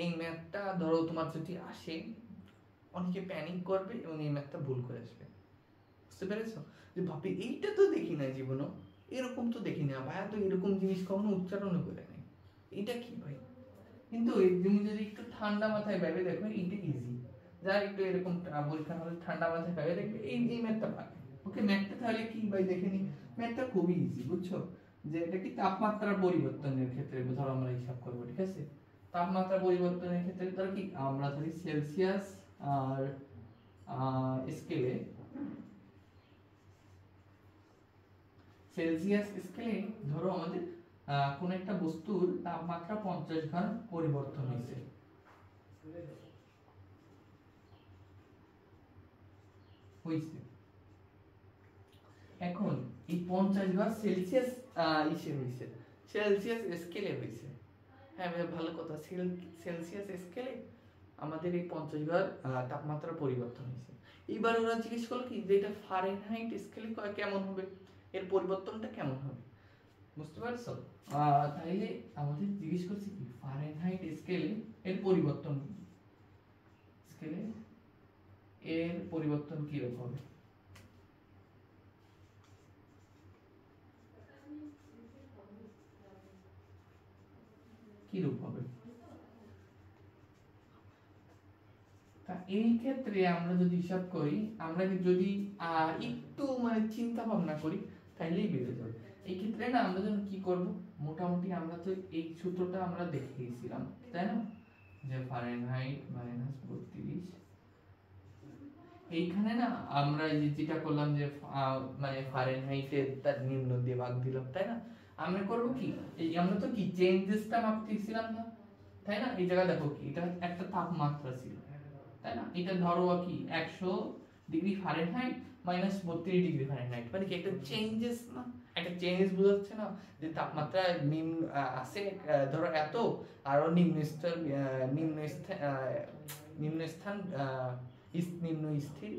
এই ম্যাথটা ধরো তোমার যদি আসে, অনেকে প্যানিক করবে এবং এই ম্যাথটা ভুল করে আসবে, বুঝতে পেরেছো? যে ভাবি এইটা তো দেখি না জীবনে, এরকম তো দেখি না, ভাইয়া তো এরকম জিনিস কখনো উচ্চারণ করে নাই, এটা কি ভাই? কিন্তু তুমি যদি একটু ঠান্ডা মাথায় ভেবে দেখো, এইটা ইজি। যারা একটু এরকম পরীক্ষা হলে ঠান্ডা মাথায় ভেবে দেখবে, এই ম্যাথটা পাবে। ওকে, ম্যাথটা তাহলে কি ভাই দেখে নি। ম্যাথটা খুবই ইজি, বুঝছো? যে এটা কি তাপমাত্রার পরিবর্তনের ক্ষেত্রে ধরো আমরা হিসাব করবো, ঠিক আছে? তাপমাত্রা পরিবর্তনের ক্ষেত্রে ধরো কি আমরা ধরি সেলসিয়াস আর স্কেলে, সেলসিয়াস স্কেলে ধরো আমাদের কোন একটা বস্তুর তাপমাত্রা 50 ঘর পরিবর্তন হয়েছে, হয়েছে। এখন এই 50 ঘর সেলসিয়াস ইসে হয়েছে, সেলসিয়াস স্কেলে হয়েছে। হ্যাঁ ভাই, ভালো কথা, সেলসিয়াস স্কেলে আমাদের এই 50 ঘর তাপমাত্রা পরিবর্তন হয়েছে। এইবার ওরা জিজ্ঞেস করলো কি যে এটা ফারেনহাইট স্কেলে কেমন হবে, এর পরিবর্তনটা কেমন হবে, বুঝতে পারছো? তাইলে আমাদের জিজ্ঞেস করছে কি ফারেনহাইট স্কেলে এর পরিবর্তন, স্কেলে এর পরিবর্তন কি রকম হবে, কি রূপ হবে। তা এই ক্ষেত্রে আমরা যদি হিসাব করি, আমরা যদি একটু মানে চিন্তা ভাবনা করি, তাইলেই বেড়ে যাবে। এই ক্ষেত্রে না আমরা যেন কি করব, মোটামুটি আমরা তো এই সূত্রটা আমরা দেখে গেছিলাম, তাই না? যে ফারেনহাইট -32, এইখানে না আমরা যেটা করলাম যে মানে ফারেনহাইটের তার নিম্ন দিয়ে ভাগ দিলাম, তাই না? আমরা করব কি, এই আমরা তো কি চেঞ্জেসটা মাপতেছিলাম না, তাই না? এই জায়গা দেখো কি এটা একটা তাপমাত্রা ছিল, তাই না? এটা ধরো কি 100 ডিগ্রি ফারেনহাইট -32 ডিগ্রি ফারেনহাইট, মানে কি একটা চেঞ্জেস না, একটা চেঞ্জ বোঝাচ্ছে না, যে তাপমাত্রা নিম্ন আছে ধরো এত, আরো নিম্ন স্তর নিম্ন নিম্ন স্থান নিম্ন স্থির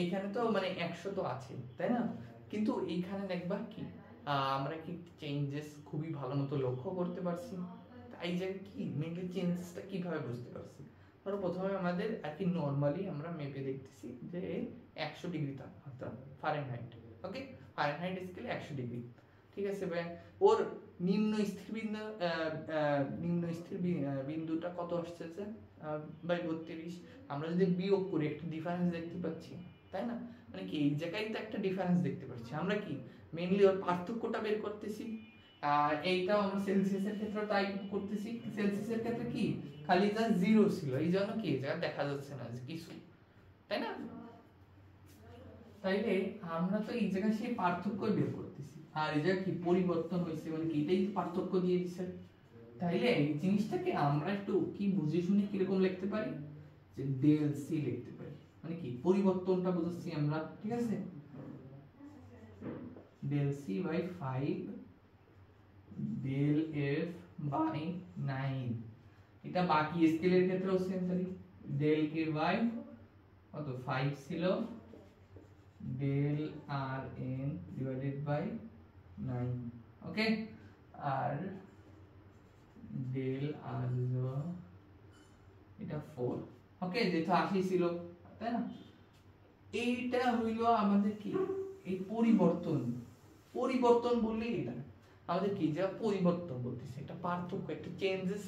এখানে তো মানে 100 তো আছে, তাই না? কিন্তু এইখানে দেখবা কি আমরা কি চেঞ্জেস খুবই ভালো মতো লক্ষ্য করতে পারছি। তাই যে কি মেনলি চেঞ্জেসটা কিভাবে বুঝতে পারছি, ধরো প্রথমে আমাদের আর কি নরমালি আমরা মেপে দেখতেছি যে 100 ডিগ্রি তাপমাত্রা ফারেনহাইট, ওকে, ফারেনহাইট স্কেলে 100 ডিগ্রি, ঠিক আছে ভাই? ওর নিম্ন স্থির বিন্দু নিম্ন স্থির বিন্দুটা কত আসছে বাই 32। আমরা যদি বিয়োগ করি একটা ডিফারেন্স দেখতে পাচ্ছি, তাই না? মানে কি এই জায়গায় তো একটা ডিফারেন্স দেখতে পাচ্ছি, আমরা কি মেইনলি ওর পার্থক্যটা বের করতেছি। আর এইটাও আমরা সেলসিয়াসের ক্ষেত্রে তাই করতেছি, সেলসিয়াসের ক্ষেত্রে কি খালি জাস্ট জিরো ছিল, এই জন্য কি এই জায়গা দেখা যাচ্ছে না যে কিছু, তাই না? তাইলে আমরা তো এই জায়গায় সেই পার্থক্য বের করতেছি, আর এই জায়গা কি পরিবর্তন হয়েছে, মানে কি এটাই পার্থক্য দিয়ে দিচ্ছে। তাইলে এই জিনিসটাকে আমরা একটু কি বুঝে শুনে কিরকম লিখতে পারি, যে ডেল সি লিখতে পারি, মানে কি পরিবর্তনটা বুঝাচ্ছি আমরা, ঠিক আছে? Del C by 5 del F by 9, এটা বাকি স্কেলের ক্ষেত্রেও সেম তাই, ডেল কে বাই কত 5 ছিল, ডেল আর এন ডিভাইডেড বাই 9, ওকে, আর ডেল আর এটা 4, ওকে, যেহেতু 80 ছিল, তাই না? এইটা হইল আমাদের কি এই পরিবর্তন, পরিবর্তন বললে এটা আমাদের কি যা পরিবর্তন বলতেছে, এটা পার্থক্য, একটা চেঞ্জেস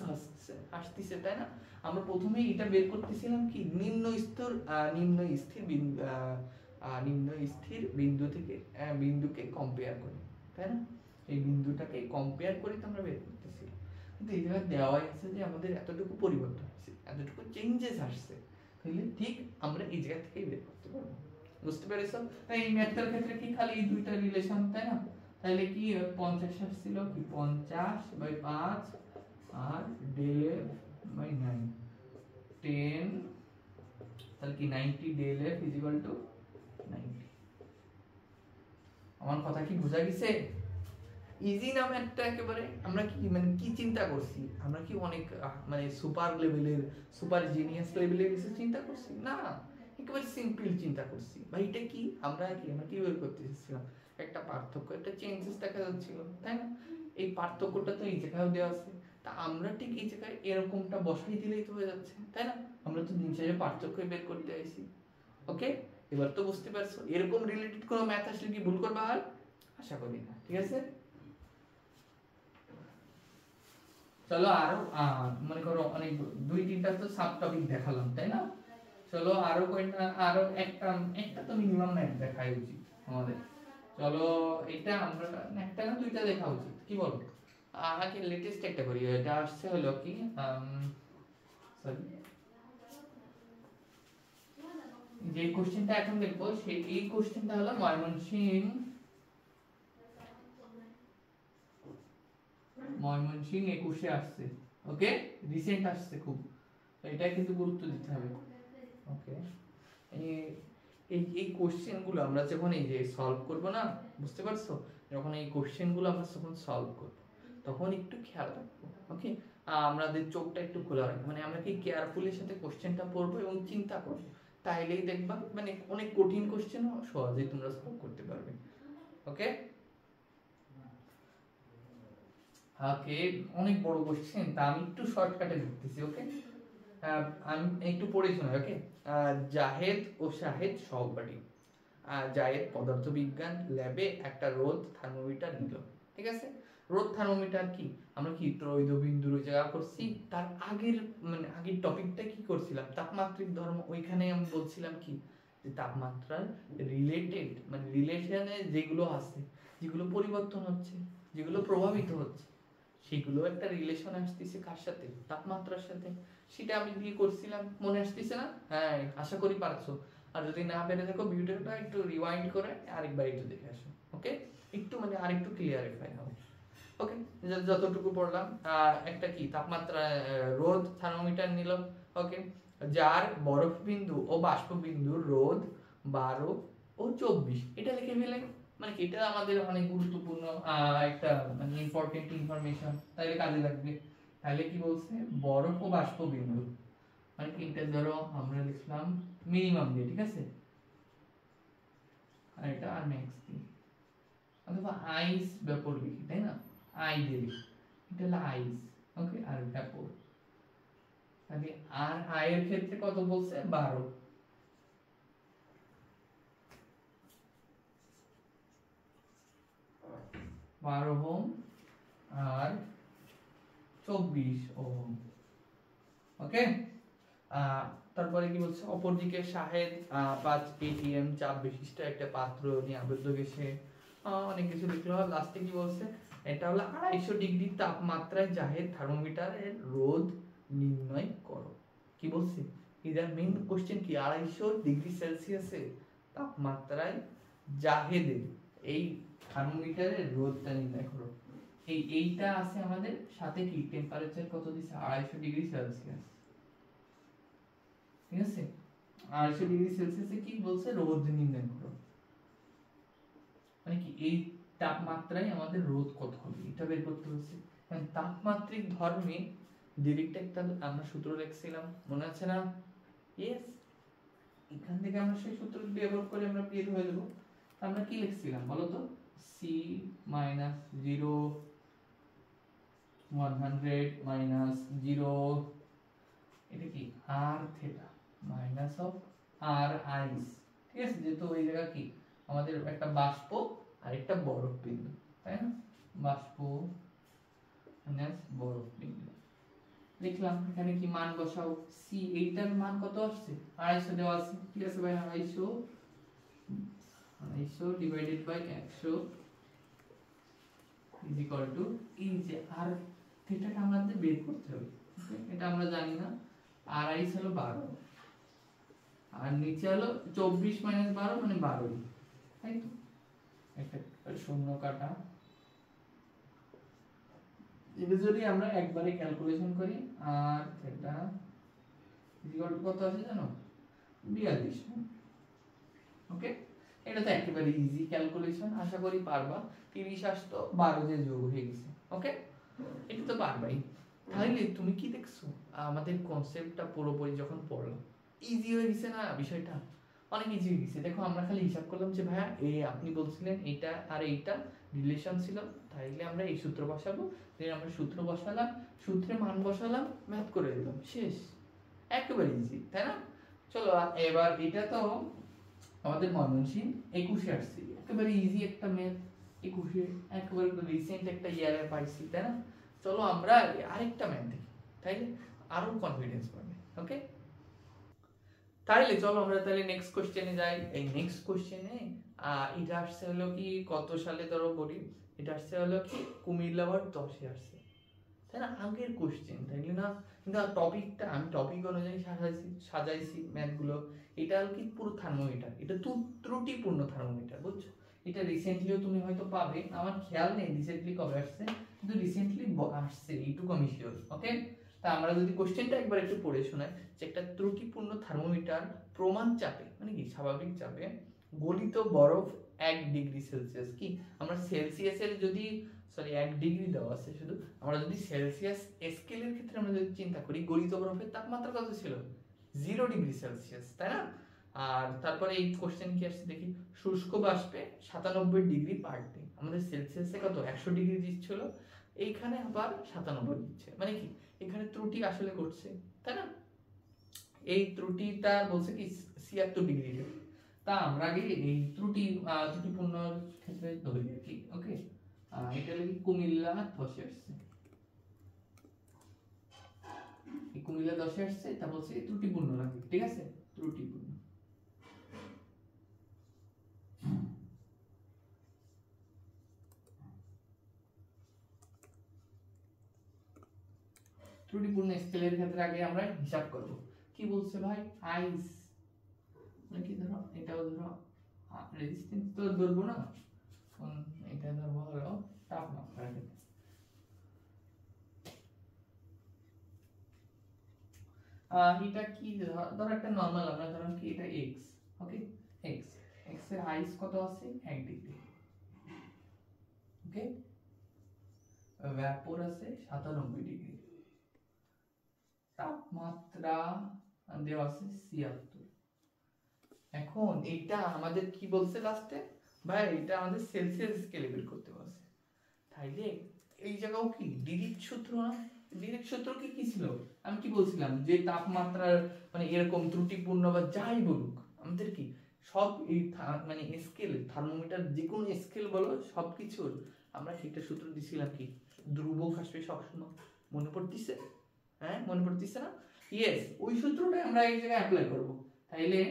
আসতেছে, তাই না? আমরা প্রথমেই এটা বের করতেছিলাম কি নিম্ন স্তর নিম্ন স্থির বিন্দু নিম্ন স্থির বিন্দু থেকে বিন্দুকে কম্পেয়ার করে, তাই না? এই বিন্দুটাকে কম্পেয়ার করে তো আমরা বের করতেছি, কিন্তু এই জায়গায় দেওয়াই আছে যে আমাদের এতটুকু পরিবর্তন হচ্ছে, এতটুকু চেঞ্জেস আসছে, তাহলে ঠিক আমরা এই জায়গা থেকেই বের করতে পারবো। বুঝতে পেরেছো? তাই এই ম্যাথটার ক্ষেত্রে কি খালি এই দুইটা রিলেশন, তাই না? তাহলে কি 50 আসছিল কি 50/5 আর del f by 9 10, তাহলে কি 90 del f is equal to 90। আমার কথা কি বোঝা গেছে? ইজি না ম্যাথটা একেবারে। আমরা কি মানে কি চিন্তা করছি, আমরা কি অনেক মানে সুপার লেভেলের সুপার জিনিয়াস লেভেলের কিছু চিন্তা করছি না, একেবারে সিম্পল চিন্তা করছি। ভাই এটা কি আমরা কি বের করতে চেয়েছিলাম, একটা পার্থক্য, একটা চেঞ্জেস দেখা যাচ্ছিল, তাই না? এই পার্থক্যটা তো এই জায়গায় দেওয়া আছে, তা আমরা ঠিক এই জায়গায় এরকমটা বসাই দিলেই তো হয়ে যাচ্ছে, তাই না? আমরা তো দিন শেষে পার্থক্য বের করতে আইছি। ওকে, এবার তো বুঝতে পারছো এরকম রিলেটেড কোনো ম্যাথ আসলে কি ভুল করবা আর আশা করি না। ঠিক আছে, চলো আরো মনে করো অনেক 2-3টা তো সাব টপিক দেখালাম, তাই না? চলো আরো কয়টা, আরো একটা তো মিনিমাম ম্যাথ দেখাই উচিত আমাদের। চলো এটা আমরা একটা না দুইটা দেখা উচিত, কি বলো? আগে লেটেস্ট একটা করি, এটা আসছে হলো কি সরি, যে কোশ্চেনটা এখন দেখবো সেই এই কোশ্চেনটা হলো ময়মনসিং 21-এ আসছে। ওকে, রিসেন্ট আসছে খুব, এটা কিন্তু গুরুত্ব দিতে হবে। ওকে, এই এই কোশ্চেনগুলো আমরা যখন এই যে সলভ করব না, বুঝতে পারছো, যখন এই কোশ্চেনগুলো আমরা যখন সলভ করব তখন একটু খেয়াল রাখবো। ওকে, আমাদের চোখটা একটু খোলা রাখবো, মানে আমরা কি কেয়ারফুলের সাথে কোশ্চেনটা পড়বো এবং চিন্তা করবো, তাইলেই দেখবা মানে অনেক কঠিন কোশ্চেনও সহজেই তোমরা সলভ করতে পারবে। ওকে ওকে, অনেক বড় কোশ্চেন, তা আমি একটু শর্টকাটে লিখতেছি। ওকে, আমি একটু পড়ে শোনাই। ওকে, জাহেদ ও শাহেদ সহপাঠী। জাহেদ পদার্থবিজ্ঞান ল্যাবে একটা রোদ থার্মোমিটার নিল। ঠিক আছে, রোদ থার্মোমিটার কি আমরা কি ত্রৈধ বিন্দুর জায়গা করছি, তার আগের মানে আগের টপিকটা কি করছিলাম, তাপমাত্রিক ধর্ম। ওইখানে আমি বলছিলাম কি যে তাপমাত্রার রিলেটেড মানে রিলেশনে যেগুলো আছে, যেগুলো পরিবর্তন হচ্ছে, যেগুলো প্রভাবিত হচ্ছে, সেগুলো একটা রিলেশন আসতেছে কার সাথে, তাপমাত্রার সাথে। সেটা আমি দিয়ে করছিলাম, মনে আসতেছে না? হ্যাঁ, আশা করি পারছো। আর যদি না পেরে থাকো ভিডিওটা একটু রিওয়াইন্ড করে আরেকবার একটু দেখে আসো। ওকে, একটু মানে আরেকটু ক্লিয়ারিফাই হবে। ওকে, যতটুকু পড়লাম, একটা কি তাপমাত্রা রোদ থার্মোমিটার নিল। ওকে, যার বরফ বিন্দু ও বাষ্প বিন্দুর রোদ 12 ও 24, এটা লিখে ফেলে। মানে এটা আমাদের অনেক গুরুত্বপূর্ণ একটা মানে ইম্পর্টেন্ট ইনফরমেশন, তাইলে কাজে লাগবে। তাহলে কি বলছে, বরফ ও বাষ্প বিন্দু মানে কি, এটা ধরো আমরা লিখলাম মিনিমাম দিয়ে, ঠিক আছে, আর এটা আর ম্যাক্স দিয়ে, অথবা আইস ভেপর লিখি, তাই না? আই দিয়ে লিখি, এটা হলো আইস। ওকে, আর ভেপর, তাহলে আর আই এর ক্ষেত্রে কত বলছে, 12 ওহম আর 24 ওহম। ওকে, তারপরে কি বলছে, অপরদিকে শাহেদ 5 atm চাপ বিশিষ্ট একটা পাত্র নিয়ে আবদ্ধ গেছে, অনেক কিছু লিখলো। লাস্টে কি বলছে, এটা হলো 250 ডিগ্রি তাপমাত্রায় জাহেদ থার্মোমিটারের রোদ নির্ণয় করো। কি বলছে, এটার মেইন কোশ্চেন কি, 250 ডিগ্রি সেলসিয়াসে তাপমাত্রায় জাহেদের এই থার্মোমিটারের রোদটা নির্ণয় করো। এইটা আছে আমাদের সাথে কি টেম্পারেচার কত দিছে, 250 ডিগ্রি সেলসিয়াস। ঠিক আছে, 250 ডিগ্রি সেলসিয়াসে কি বলছে, রোদ নির্ণয় করো। মানে কি এই তাপমাত্রায় আমাদের রোদ কত হবে এটা বের করতে হচ্ছে। তাপমাত্রিক ধর্মে ডিরেক্ট একটা আমরা সূত্র লিখছিলাম, মনে আছে না? ইয়েস, এখান থেকে আমরা সেই সূত্র ব্যবহার করে আমরা বের হয়ে যাব। আমরা কি লিখছিলাম বলো তো, c - 0 100 - 0, এটা কি r theta minus of r আইস। ঠিক আছে, যেহেতু ওই জায়গা কি আমাদের একটা বাষ্প আর একটা বরফ বিন্দু, তাই না? বাষ্প মাইনাস বরফ বিন্দু লিখলাম। এখানে কি মান বসাও, সি এইটার মান কত আসছে, 250 দেওয়া আছে। ঠিক আছে ভাই, 250 divided by 100 is equal to এই যে আর থিটাটা আমাদের বের করতে হবে, এটা আমরা জানি না। আর আইস হলো 12 আর নিচে হলো 24 মাইনাস 12 মানে 12, তাই তো? একটা শূন্য কাটা। এটা যদি আমরা একবারে ক্যালকুলেশন করি আর থিটা ইজ ইকুয়াল টু কত আছে জানো? 42। ওকে, এটা তো একেবারে ইজি ক্যালকুলেশন, আশা করি পারবা। 30 আসতো 12 যে যোগ হয়ে গেছে। ওকে, এটা তো পারবাই। তাহলে তুমি কি দেখছো, আমাদের কনসেপ্টটা পুরোপুরি যখন পড়লাম ইজি হয়ে গেছে না বিষয়টা? অনেক ইজি হয়ে গেছে। দেখো আমরা খালি হিসাব করলাম যে ভাইয়া এই আপনি বলছিলেন এইটা আর এইটা রিলেশন ছিল, তাইলে আমরা এই সূত্র বসাবো, দেন আমরা সূত্র বসালাম, সূত্রে মান বসালাম, ম্যাথ করে দিলাম, শেষ। একেবারে ইজি, তাই না? চলো এবার এটা তো আমাদের ময়মনসিংহ 21-এ আসছে, একেবারে ইজি একটা ম্যাথ। 21-এ একেবারে রিসেন্ট একটা ইয়ারে পাইছি, তাই না? চলো আমরা আরেকটা ম্যাথ দেখি, তাইলে আরো কনফিডেন্স পাবে। ওকে, তাহলে চলো আমরা তাহলে নেক্সট কোশ্চেনে যাই। এই নেক্সট কোশ্চেনে এটা আসছে হলো কি কত সালে ধরো বলি, এটা আসছে হলো কি কুমিল্লা বার 10-এ আসছে, তাই না? আগের কোশ্চেন, তাইলে না? কিন্তু টপিকটা আমি টপিক অনুযায়ী সাজাইছি ম্যাথগুলো। এটা আর কি পুরো থার্মোমিটার, এটা ত্রুটিপূর্ণ থার্মোমিটার, বুঝছো? এটা রিসেন্টলিও তুমি হয়তো পাবে, আমার খেয়াল নেই রিসেন্টলি কবে আসছে, কিন্তু রিসেন্টলি আসছে এইটুকু আমি শিওর। ওকে, তা আমরা যদি কোশ্চেনটা একবার একটু পড়ে শোনাই, যে একটা ত্রুটিপূর্ণ থার্মোমিটার প্রমাণ চাপে মানে কি স্বাভাবিক চাপে গলিত বরফ 1 ডিগ্রি সেলসিয়াস, কি আমরা সেলসিয়াসের যদি সরি 1 ডিগ্রি দেওয়া আছে শুধু, আমরা যদি সেলসিয়াস স্কেলের ক্ষেত্রে আমরা যদি চিন্তা করি, গলিত বরফের তাপমাত্রা কত ছিল? 0 ডিগ্রি সেলসিয়াস, তাই না? আর তারপরে এই কোশ্চেন কি আসছে দেখি, শুষ্ক বাষ্পে 97 ডিগ্রি পার ডে, আমাদের সেলসিয়াসে কত 100 ডিগ্রি দিচ্ছিল, এইখানে আবার 97 দিচ্ছে, মানে কি এখানে ত্রুটি আসলে ঘটছে, তাই না? এই ত্রুটিটা বলছে কি 76 ডিগ্রি, তা আমরা আগে এই ত্রুটিপূর্ণ ক্ষেত্রে ধরি আর কি। ওকে, এটা লাগি কুমিল্লা 10-এ আসছে, এই কুমিল্লা 10-এ আসছে, তা বলছে ত্রুটিপূর্ণ রাখি, ঠিক আছে? ত্রুটিপূর্ণ। ত্রুটিপূর্ণ স্কেলের ক্ষেত্রে আগে আমরা হিসাব করব। কি বলছে ভাই? আইস নাকি ধরো এটাও ধরো রেজিস্ট্যান্স তো ধরবো না, এটা ধরবো হলো তাপমাত্রা। এটা কি ধরো একটা নরমাল, আমরা ধরলাম কি এটা x। ওকে, x x এর আইস কত আছে? 1 ডিগ্রি। ওকে, ভ্যাপর আছে 97 ডিগ্রি, তাপমাত্রা দেওয়া আছে 76। এখন এটা আমাদের কি বলছে লাস্টে? ভাই এটা আমাদের সেলসিয়াস স্কেলে বের করতে বলছে, তাইলে এই জায়গাও কি ডিরেক্ট সূত্র না? ডিরেক্ট সূত্র কি কি ছিল? আমি কি বলছিলাম যে তাপমাত্রার মানে এরকম ত্রুটিপূর্ণ বা যাই বলুক, আমাদের কি সব এই মানে স্কেল থার্মোমিটার যে কোনো স্কেল বলো সবকিছুর আমরা একটা সূত্র দিছিলাম কি, ধ্রুবক আসবে সবসময়, মনে পড়তিছে? হ্যাঁ মনে পড়তিছে না? ইয়েস, ওই সূত্রটাই আমরা এই জায়গায় অ্যাপ্লাই করব। তাইলে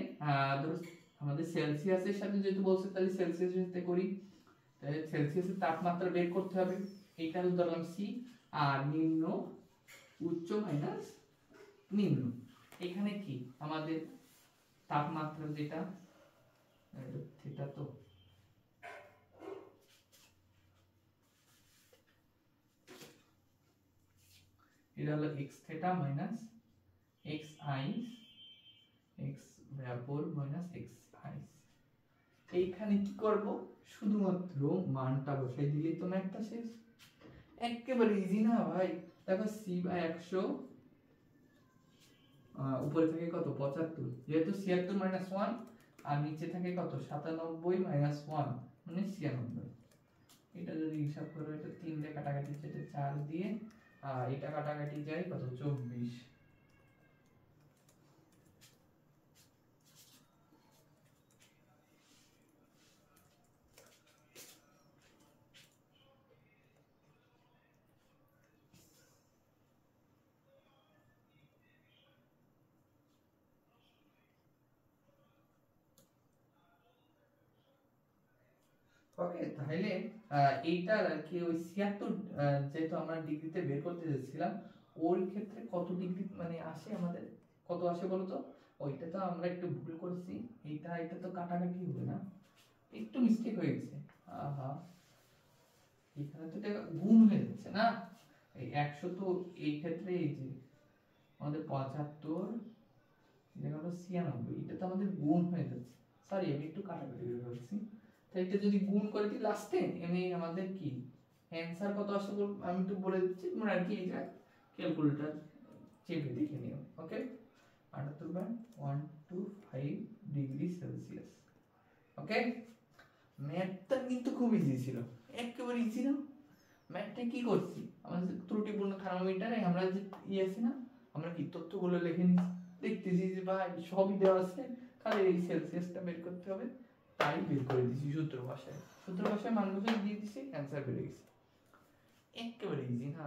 ধরো আমাদের সেলসিয়াসের সাথে যেহেতু বলছে, তাহলে সেলসিয়াসের সাথে করি, তাহলে সেলসিয়াসের তাপমাত্রা বের করতে হবে, এইটা ধরলাম সি, আর নিম্ন উচ্চ মাইনাস নিম্ন, এখানে কি আমাদের তাপমাত্রা যেটা সেটা তো এটা হলো x থিটা মাইনাস x আইস x ভ্যাপর মাইনাস x আইস। এইখানে কি করব, শুধুমাত্র মানটা বসাই দিলেই তো ম্যাথটা শেষ। একেবারে ইজি না ভাই? দেখো c বাই 100 উপরে থাকে কত 75, যেহেতু 76 মাইনাস 1 আর নিচে থাকে কত 97 মাইনাস 1 মানে 96। এটা যদি হিসাব করো, এটা 3 দিয়ে কাটাকাটি যেটা 4 দিয়ে, আর এটা কাটাকাটি যায় কত 24। ওকে, তাহলে এইটার আর কি ওই 76 যেহেতু আমরা ডিগ্রিতে বের করতে যাচ্ছিলাম, ওর ক্ষেত্রে কত ডিগ্রি মানে আসে আমাদের, কত আসে বলো তো? ওইটা তো আমরা একটু ভুল করছি, এটা তো কাটাকাটি হবে না, একটু মিস্টেক হয়ে গেছে। আহা, এখানে তো এটা গুণ হয়ে যাচ্ছে না, এই 100 তো এই ক্ষেত্রে এই যে আমাদের 75 এটা হলো 96, এটা তো আমাদের গুণ হয়ে যাচ্ছে। সরি, আমি একটু কাটাকাটি করে ফেলছি। তাই এটা যদি গুণ করে দিই লাস্টে, এমনি আমাদের কি অ্যান্সার কত আসে আমি একটু বলে দিচ্ছি, তোমরা আর কি এটা ক্যালকুলেটর চেপে দেখে নিও। ওকে, 78.125 ডিগ্রি সেলসিয়াস। ওকে, ম্যাথটা কিন্তু খুব ইজি ছিল, একেবারে ইজি না? ম্যাথটা কি করছি, আমাদের ত্রুটিপূর্ণ থার্মোমিটারে আমরা যে আছে না, আমরা কি তথ্যগুলো লিখে নিচ্ছি, দেখতেছি যে ভাই সবই দেওয়া আছে, খালি এই সেলসিয়াসটা বের করতে হবে, তাই বের করে দিছি সূত্র ভাষায় মান বসে দিয়ে দিছি, অ্যান্সার বের হয়ে গেছে। একেবারে ইজি না?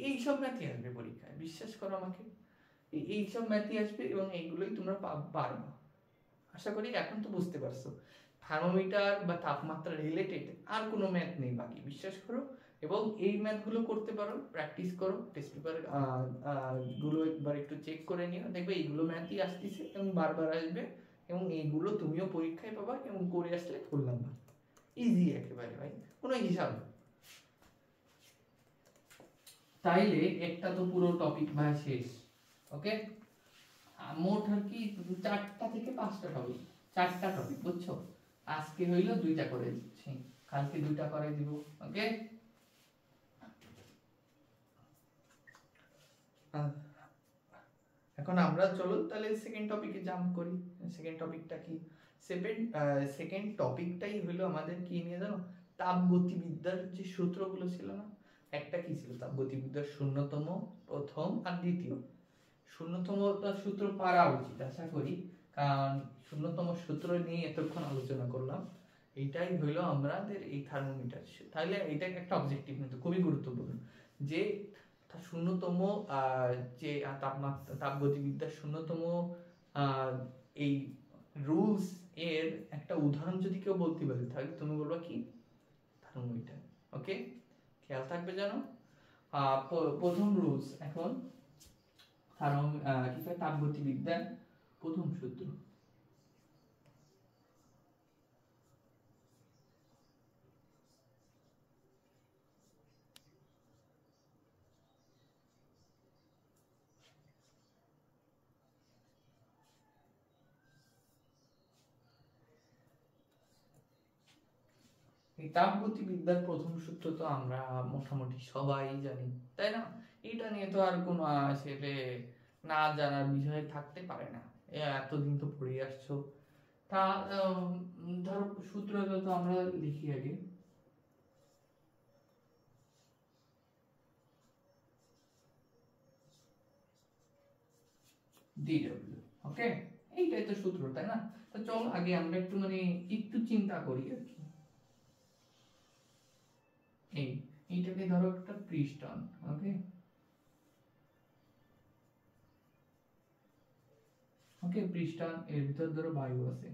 এইসব ম্যাথই আসবে পরীক্ষায়, বিশ্বাস করো আমাকে, এইসব ম্যাথই আসবে এবং এইগুলোই তোমরা পারবে। আশা করি এখন তো বুঝতে পারছো থার্মোমিটার বা তাপমাত্রা রিলেটেড আর কোনো ম্যাথ নেই বাকি, বিশ্বাস করো। এবং এই ম্যাথগুলো করতে পারো, প্র্যাকটিস করো, টেস্ট পেপার গুলো একবার একটু চেক করে নিও, দেখবে এইগুলো ম্যাথই আসতেছে এবং বারবার আসবে, এবং এইগুলো তুমিও পরীক্ষায় পাবা এবং করে আসলে ফুল নাম্বার। ইজি একেবারে ভাই, কোনো হিসাব না। তাইলে একটা তো পুরো টপিক ভাই শেষ। ওকে, মোট আর কি 4টা থেকে 5টা টপিক, 4টা টপিক বুঝছো? আজকে হইলো 2টা করে দিচ্ছি, কালকে 2টা করে দিব। ওকে, এখন আমরা চলো তাহলে সেকেন্ড টপিকে জাম্প করি। সেকেন্ড টপিকটা কি? সেকেন্ড টপিকটাই হলো আমাদের কি নিয়ে জানো, তাপগতিবিদ্যার যে সূত্রগুলো ছিল না, একটা কি ছিল তাপগতিবিদ্যার শূন্যতম, প্রথম আর দ্বিতীয়। শূন্যতমটা সূত্র পারা উচিত আশা করি, কারণ শূন্যতম সূত্র নিয়ে এতক্ষণ আলোচনা করলাম, এইটাই হইলো আমাদের এই থার্মোমিটার। তাহলে এটা একটা অবজেক্টিভ কিন্তু খুবই গুরুত্বপূর্ণ, যে শূন্যতম যে তাপমাত্রা, তাপগতিবিদ্যার শূন্যতম এই রুলস এর একটা উদাহরণ যদি কেউ বলতে পারে, তাহলে তুমি বলবা কি? থার্মোমিটার। ওকে, খেয়াল থাকবে জানো। প্রথম রুলস এখন কি তাপগতিবিদ্যার প্রথম সূত্র। এই তাপগতিবিদ্যার প্রথম সূত্র তো আমরা মোটামুটি সবাই জানি, তাই না? এটা নিয়ে তো আর কোনো আসলে না জানার বিষয় থাকতে পারে না, এতদিন তো পড়ে আসছো। তা ধরো সূত্রটা তো আমরা লিখি আগে। ডিডব্লিউ। ওকে, এইটাই তো সূত্র, তাই না? তো চল আগে আমরা একটু মানে একটু চিন্তা করি আর কি। এইটাকে ধরো একটা পৃষ্ঠন। ওকে, ওকে পৃষ্ঠন, এর ভিতর ধরো বায়ু আছে,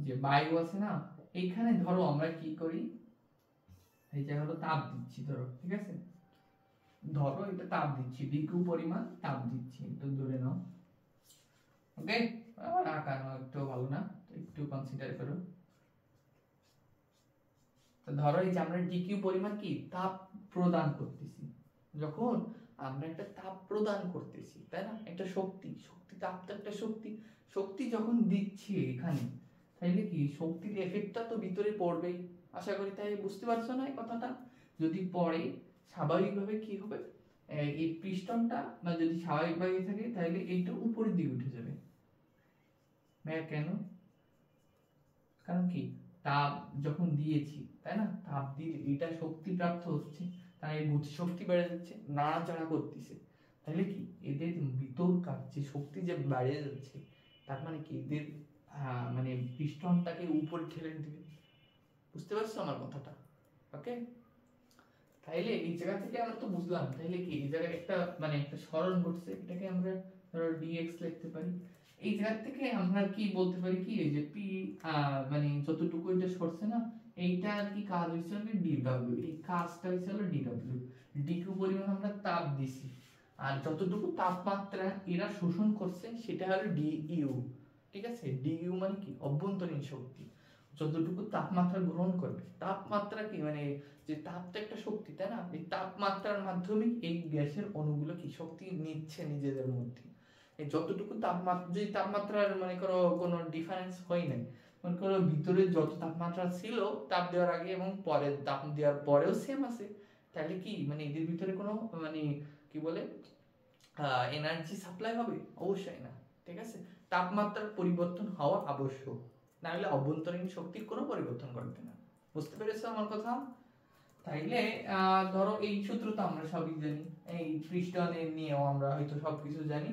যে বায়ু আছে না, এইখানে ধরো আমরা কি করি, এই যে হলো তাপ দিচ্ছি ধরো, ঠিক আছে? ধরো এটা তাপ দিচ্ছি, ডিকিউ পরিমাণ তাপ দিচ্ছি, একটু ধরে নাও। ওকে, আঁকানো একটু ভালো না, একটু কনসিডার করো। তো ধরো এই যে আমরা ডিকিউ পরিমাণ কি তাপ প্রদান করতেছি, যখন আমরা একটা তাপ প্রদান করতেছি, তাই না? একটা শক্তি, তাপ তো একটা শক্তি, শক্তি যখন দিচ্ছি এখানে, তাইলে কি শক্তির এফেক্টটা তো ভিতরে পড়বেই, আশা করি। তাই বুঝতে পারছো না এই কথাটা? যদি পড়ে, স্বাভাবিকভাবে কি হবে, এই পিস্টনটা বা যদি স্বাভাবিকভাবে থাকে তাহলে এইটা উপরের দিকে উঠে যাবে। কেন? কারণ কি, তাপ যখন দিয়েছি, তাই না, তাপ দিয়ে এটা শক্তি প্রাপ্ত হচ্ছে, তাই গতি শক্তি বেড়ে যাচ্ছে, নাড়াচাড়া করতেছে, তাহলে কি এদের ভিতরকার যে শক্তি যে বেড়ে যাচ্ছে, তার মানে কি এদের মানে পিস্টনটাকে উপরে ঠেলে দিবে। বুঝতে পারছো আমার কথাটা? ওকে, তাইলে এই জায়গা থেকে আমরা তো বুঝলাম, তাইলে কি এই জায়গায় একটা মানে একটা স্মরণ ঘটছে, এটাকে আমরা ধরো dx লিখতে পারি। এই জায়গা থেকে আমরা কি বলতে পারি কি এই যে p মানে যতটুকু এটা সরছে না এইটা আর কি কাজ হইছে হলো dw, এই কাজটা হইছে হলো dw, dq পরিমাণ আমরা তাপ দিছি আর যতটুকু তাপমাত্রা এরা শোষণ করছে সেটা হলো du। ঠিক আছে, du মানে কি অভ্যন্তরীণ শক্তি, যতটুকু তাপমাত্রা গ্রহণ করবে। তাপমাত্রা কি মানে যে তাপ তো একটা শক্তি তাই না, এই তাপমাত্রার মাধ্যমে এই গ্যাসের অণুগুলো কি শক্তি নিচ্ছে নিজেদের মধ্যে। এই যতটুকু তাপমাত্রা, যদি তাপমাত্রার মনে করো কোনো ডিফারেন্স হয় নাই, মনে করো ভিতরে যত তাপমাত্রা ছিল তাপ দেওয়ার আগে এবং পরে তাপ দেওয়ার পরেও সেম আছে, তাহলে কি মানে এদের ভিতরে কোনো মানে কি বলে এনার্জি সাপ্লাই হবে? অবশ্যই না। ঠিক আছে, তাপমাত্রার পরিবর্তন হওয়া আবশ্যক, না হলে অভ্যন্তরীণ শক্তির কোনো পরিবর্তন ঘটবে না। বুঝতে পেরেছো আমার কথা? তাইলে ধরো এই সূত্র তো আমরা সবই জানি, এই পৃষ্ঠনের নিয়েও আমরা হয়তো সবকিছু জানি।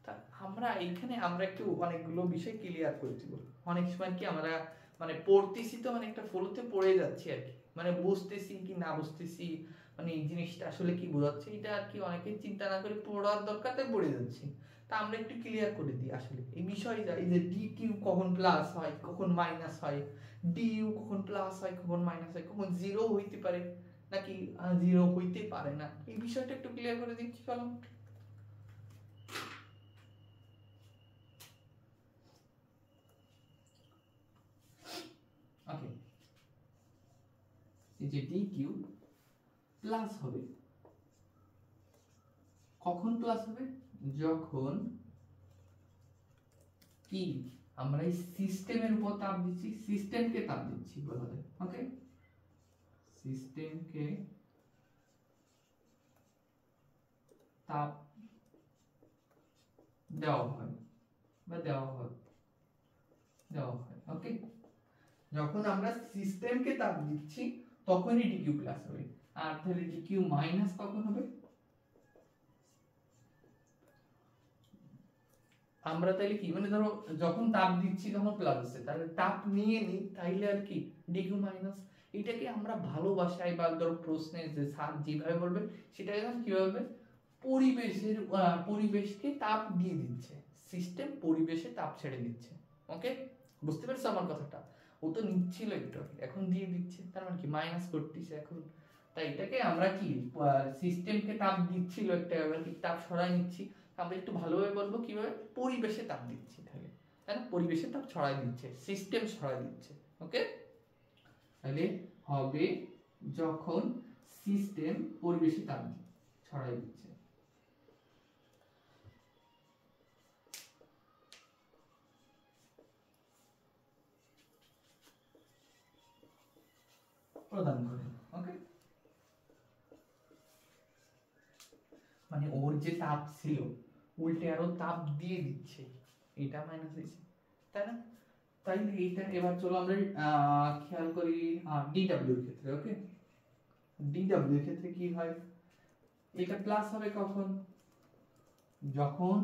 তা আমরা এইখানে আমরা একটু অনেকগুলো বিষয় ক্লিয়ার করে দিব। অনেক সময় কি আমরা মানে পড়তেছি তো মানে একটা ফ্লোতে পড়ে যাচ্ছি আর কি, মানে বুঝতেছি কি না বুঝতেছি, মানে এই জিনিসটা আসলে কি বোঝাচ্ছে এটা আর কি অনেকে চিন্তা না করে পড়ার দরকার তাই পড়ে যাচ্ছি। তা আমরা একটু ক্লিয়ার করে দিই আসলে এই বিষয়টা, এই যে ডি কিউ কখন প্লাস হয় কখন মাইনাস হয়, ডিইউ কখন প্লাস হয় কখন মাইনাস হয়, কখন জিরো হইতে পারে নাকি জিরো হইতে পারে না, এই বিষয়টা একটু ক্লিয়ার করে দিচ্ছি। চলো ওকে, এই যে ডি কিউ প্লাস হবে কখন প্লাস হবে, যখন কি আমরা এই সিস্টেমের উপর তাপ দিচ্ছি, সিস্টেমকে তাপ দিচ্ছি বলা যায়। ওকে, সিস্টেমকে তাপ দেওয়া হয় বা দেওয়া হয়। ওকে, যখন আমরা সিস্টেমকে তাপ দিচ্ছি তখনই ডিকিউ প্লাস হবে। আর তাহলে ডিকিউ মাইনাস কখন হবে? আমরা তাহলে কি মানে ধরো যখন তাপ দিচ্ছি তখন প্লাস আছে, তাহলে তাপ নিয়ে নি তাইলে আর কি ডিকিউ মাইনাস। এটাকে আমরা ভালোবাসায় বা ধরো প্রশ্নে যে স্যার যেভাবে বলবে সেটাকে কিভাবে পরিবেশের পরিবেশকে তাপ দিয়ে দিচ্ছে, সিস্টেম পরিবেশে তাপ ছেড়ে দিচ্ছে। ওকে, বুঝতে পারছো আমার কথাটা? ও তো নিচ্ছিল একটু এখন দিয়ে দিচ্ছে, তার মানে কি মাইনাস করতেছে এখন। তাই এটাকে আমরা কি সিস্টেমকে তাপ দিচ্ছিল একটা এবার কি তাপ সরাই নিচ্ছি, আমরা একটু ভালোভাবে বলবো কিভাবে পরিবেশে তাপ দিচ্ছি, তাহলে তাই না, পরিবেশে তাপ ছড়াই দিচ্ছে, সিস্টেম ছড়াই দিচ্ছে। ওকে, তাহলে হবে যখন সিস্টেম পরিবেশে তাপ ছড়াই দিচ্ছে। প্রদান করে। ওকে, মানে ওর যে তাপ ছিল উল্টে আরো তাপ দিয়ে দিচ্ছে, এটা মাইনাস হয়েছে তাই না। তাই এইটা এবার চলো আমরা খেয়াল করি ডিডব্লিউ এর ক্ষেত্রে। ওকে, ডিডব্লিউ এর ক্ষেত্রে কি হয়, এটা প্লাস হবে কখন, যখন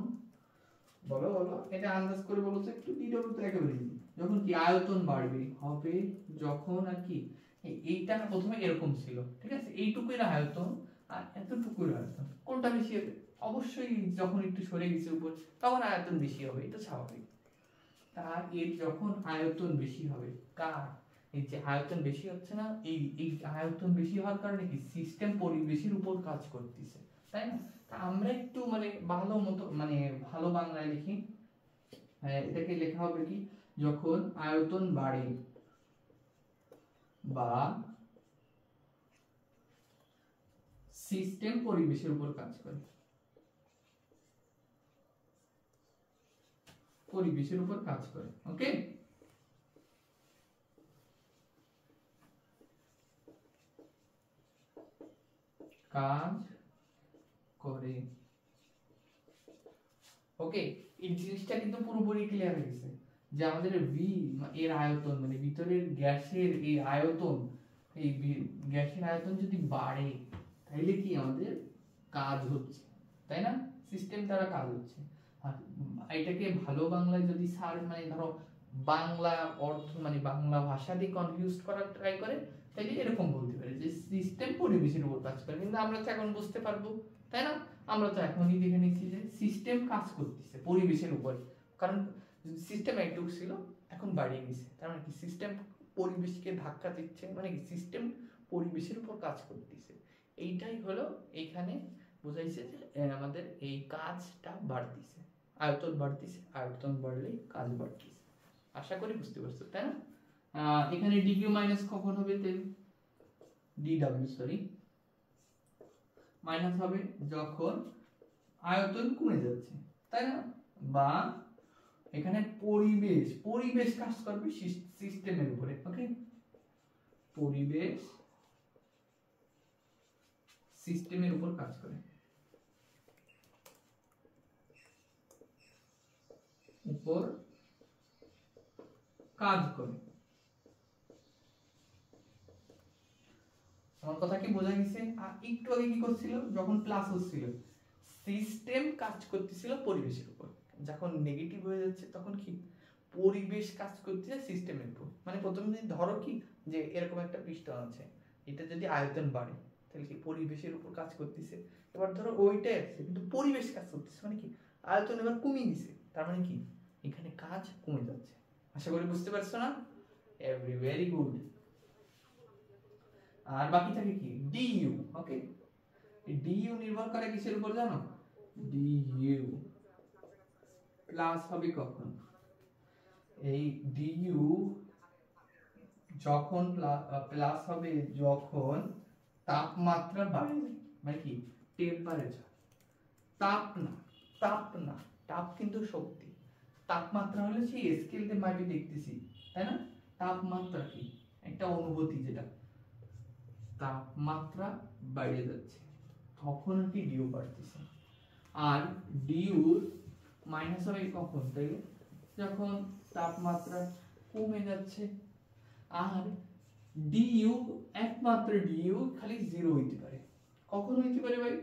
বলো বলো এটা আন্দাজ করে বলো তো একটু, ডিডব্লিউ তো একেবারে যখন কি আয়তন বাড়বে হবে, যখন আর কি এইটা প্রথমে এরকম ছিল ঠিক আছে, এইটুকুই আয়তন আর এতটুকুর আয়তন কোনটা বেশি হবে? অবশ্যই যখন একটু সরে গেছে উপর তখন আয়তন বেশি হবে, এটা স্বাভাবিক। তার এর যখন আয়তন বেশি হবে, কার এই যে আয়তন বেশি হচ্ছে না, এই এই আয়তন বেশি হওয়ার কারণে কি সিস্টেম পরিবেশের উপর কাজ করতেছে তাই না। তা আমরা একটু মানে ভালো মতো মানে ভালো বাংলায় লিখি, এটাকে লেখা হবে কি যখন আয়তন বাড়ে বা সিস্টেম পরিবেশের উপর কাজ করে, পরিবেশের উপর কাজ করে। ওকে, কাজ করে। ওকে, এই জিনিসটা কিন্তু পুরোপুরি ক্লিয়ার হয়ে গেছে যে আমাদের ভি এর আয়তন মানে ভিতরের গ্যাসের এই আয়তন, এই গ্যাসের আয়তন যদি বাড়ে তাহলে কি আমাদের কাজ হচ্ছে তাই না, সিস্টেম দ্বারা কাজ হচ্ছে। আর এটাকে ভালো বাংলায় যদি স্যার মানে ধরো বাংলা অর্থ মানে বাংলা ভাষা দিয়ে কনফিউজ করার ট্রাই করে তাহলে এরকম বলতে পারে যে সিস্টেম পরিবেশের উপর কাজ করে, কিন্তু আমরা তো এখন বুঝতে পারবো তাই না? আমরা তো এখনই দেখে নিচ্ছি যে সিস্টেম কাজ করতেছে পরিবেশের উপর, কারণ সিস্টেম একটু ছিল এখন বাড়িয়ে নিছে, তার মানে কি সিস্টেম পরিবেশকে ধাক্কা দিচ্ছে, মানে কি সিস্টেম পরিবেশের উপর কাজ করতেছে। এইটাই হলো এইখানে বোঝাইছে যে আমাদের এই কাজটা বাড়তিছে, আয়তন বাড়তিছে, আয়তন বাড়লেই কাজ বাড়তিছে। আশা করি বুঝতে পারছো, তাই না? এখানে ডিকিউ মাইনাস কখন হবে, ডিডব্লিউ সরি মাইনাস হবে যখন আয়তন কমে যাচ্ছে, তাই না? বা এখানে পরিবেশ, পরিবেশ কাজ করবে সিস্টেমের উপরে, ওকে? পরিবেশ সিস্টেমের উপর কাজ করে, উপর কাজ করে। আমার কথা কি বোঝা গেছে? একটু আগে কি করছিল, যখন প্লাস হচ্ছিল সিস্টেম কাজ করতেছিল পরিবেশের উপর, যখন নেগেটিভ হয়ে যাচ্ছে তখন কি পরিবেশ কাজ করতেছে সিস্টেমের উপর। মানে প্রথমে ধরো কি যে এরকম একটা পিস্টন আছে, এটা যদি আয়তন বাড়ে তাহলে কি পরিবেশের উপর কাজ করতেছে। এবার ধরো ওইটাই আছে কিন্তু পরিবেশ কাজ করতেছে, মানে কি আয়তন এবার কমিয়ে দিছে, তার মানে কি এখানে কাজ কমে যাচ্ছে। আশা করি বুঝতে পারছো না? Very good. আর বাকি থাকে কি ডিইউ, ওকে? ডিইউ নির্ভর করে কিসের উপর জানো? ডিইউ প্লাস হবে কখন? এই ডিইউ যখন প্লাস হবে যখন তাপমাত্রা বাড়ে, মানে কি টেম্পারেচার, তাপ না, তাপ না, তাপ কিন্তু শক্তি, তাপমাত্রা হলে সেই স্কেলতে মাপি দেখতেছি, তাই না? তাপমাত্রা কি একটা অনুভূতি, যেটা তাপমাত্রা বেড়ে যাচ্ছে তখন কি ডিউ বাড়তেছে। আর ডিউ মাইনাস হবে কখন, তাই যখন তাপমাত্রা কমে যাচ্ছে। আর ডিইউ একমাত্র ডিইউ খালি জিরো হইতে পারে, কখন হইতে পারে ভাই?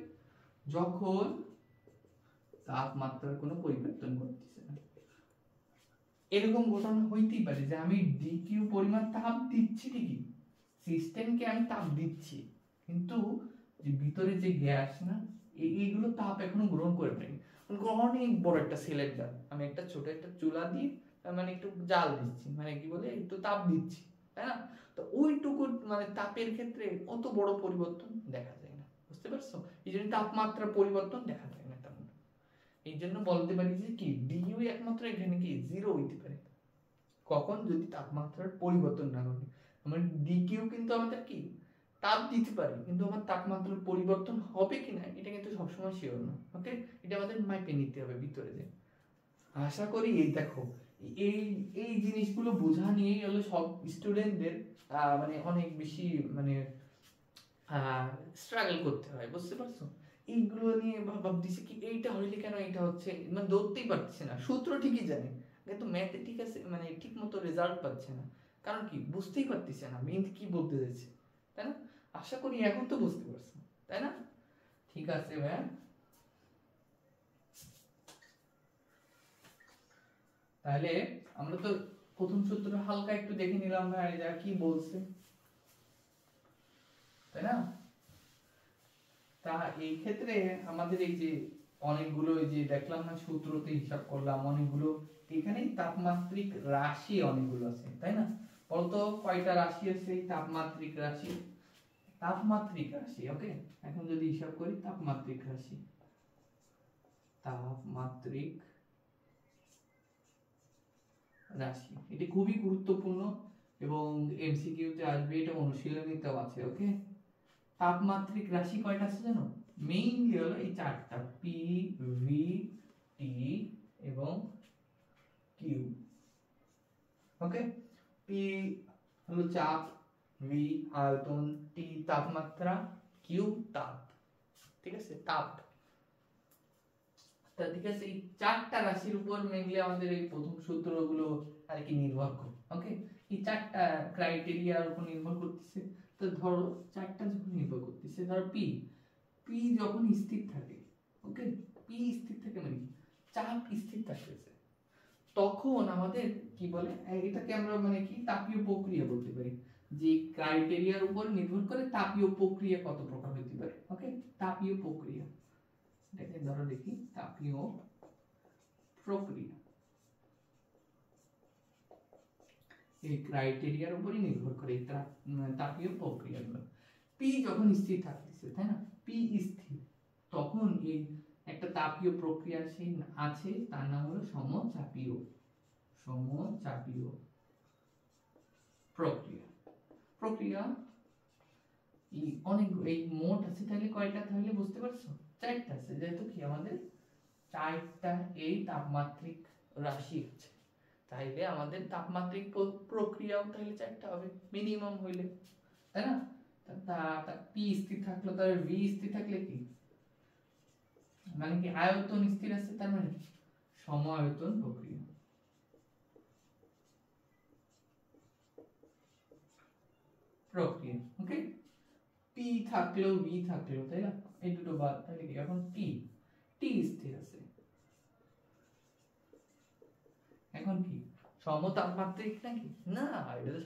যখন তাপমাত্রার কোনো পরিবর্তন ঘটতেছে না। এরকম ঘটনা হইতেই পারে যে আমি ডিকিউ পরিমাণ তাপ দিচ্ছি ঠিকই, সিস্টেমকে আমি তাপ দিচ্ছি, কিন্তু যে ভিতরে যে গ্যাস না এইগুলো তাপ এখনো গ্রহণ করে নাই। অনেক বড় একটা সিলিন্ডার, আমি একটা ছোট একটা চুলা দিয়ে মানে একটু জাল দিচ্ছি, মানে কি বলে একটু তাপ দিচ্ছি, তাই না? তো ওইটুকু মানে তাপের ক্ষেত্রে অত বড় পরিবর্তন দেখা যায় না, বুঝতে পারছো? এই জন্য তাপমাত্রার পরিবর্তন দেখা যায় না তেমন। এই জন্য বলতে পারি যে কি ডিইউ একমাত্র এখানে কি জিরো হইতে পারে কখন, যদি তাপমাত্রার পরিবর্তন না ঘটে। আমার ডিকিউ কিন্তু আমাদের কি তাপ দিতে পারে, কিন্তু আমার তাপমাত্রার পরিবর্তন হবে কিনা এটা কিন্তু সবসময় শিওর না, ওকে? এটা আমাদের মাইপে নিতে হবে ভিতরে যে। আশা করি এই দেখো এই এই জিনিসগুলো বোঝা নিয়েই হলো সব স্টুডেন্টদের মানে অনেক বেশি মানে স্ট্রাগল করতে হয়, বুঝতে পারছো? এইগুলো নিয়ে ভাবতেছি কি এইটা হইলে কেন এটা হচ্ছে, মানে ধরতেই পারছে না, সূত্র ঠিকই জানে কিন্তু ম্যাথে ঠিক আছে মানে ঠিক মতো রেজাল্ট পাচ্ছে না, কারণ কি বুঝতেই পারতেছে না মেন কি বলতে যাচ্ছে, তাই না? আশা করি এখন তো বুঝতে পারছো, তাই না? ঠিক আছে ভাইয়া, তাহলে আমরা তো প্রথম সূত্রটা হালকা একটু দেখে নিলাম ভাই যা কি বলছে, তাই না? তা এই ক্ষেত্রে আমাদের এই যে অনেকগুলো এই যে দেখলাম না সূত্রতে হিসাব করলাম অনেকগুলো, এখানে তাপমাত্রিক রাশি অনেকগুলো আছে, তাই না? বলতো কয়টা রাশি আছে এই তাপমাত্রিক রাশি? তাপমাত্রিক রাশি, ওকে? এখন যদি হিসাব করি তাপমাত্রিক রাশি, তাপমাত্রিক রাশি এটি খুবই গুরুত্বপূর্ণ এবং এমসিকিউ তে আসবে, এটা অনুশীলনীতেও আছে, ওকে? তাপমাত্রিক রাশি কয়টা আছে জানো? মেইনলি হলো এই চারটা, পি, ভি, টি এবং কিউ, ওকে? পি হলো চাপ, ভি আয়তন, টি তাপমাত্রা, কিউ তাপ, ঠিক আছে? তাপ। তা ঠিক আছে, এই চারটা রাশির উপর মেইনলি আমাদের এই প্রথম সূত্রগুলো আর কি নির্ভর করে, ওকে? এই চারটা ক্রাইটেরিয়ার উপর নির্ভর করতেছে। তো ধরো চারটা যখন নির্ভর করতেছে, ধরো পি, পি যখন স্থির থাকে, ওকে? পি স্থির থাকে মানে কি চাপ স্থির থাকতেছে, তখন আমাদের কি বলে এটাকে আমরা মানে কি তাপীয় প্রক্রিয়া বলতে পারি, যে ক্রাইটেরিয়ার উপর নির্ভর করে তাপীয় প্রক্রিয়া কত প্রকার হতে পারে, ওকে? তাপীয় প্রক্রিয়া, এটাকে ধরো দেখি তাপীয় প্রক্রিয়া, এই ক্রাইটেরিয়ার উপরই নির্ভর করে তাপীয় প্রক্রিয়াগুলো। পি যখন স্থির থাকতেছে, তাই না, পি স্থির, তখন এই একটা তাপীয় প্রক্রিয়া সেই আছে, তার নাম হলো সমচাপীয় প্রক্রিয়া। প্রক্রিয়া অনেক, এই মোট আছে তাহলে কয়টা, তাহলে বুঝতে পারছো, চারটা আছে, যেহেতু কি আমাদের চারটা এই তাপমাত্রিক রাশি আছে, তাইলে আমাদের তাপমাত্রিক প্রক্রিয়াও তাহলে চারটা হবে মিনিমাম হইলে, তাই না। পি স্থির থাকলো, তার ভি স্থির থাকলে কি মানে কি আয়তন স্থির আছে, তার মানে কি সম আয়তন প্রক্রিয়া। ওকে, পি থাকলো ভি থাকলো, তাই না, এই দুটো বাদ, তাহলে কি এখন টি স্থির আছে, এখন কি সমতাপমাত্রিক নাকি না, এটা তো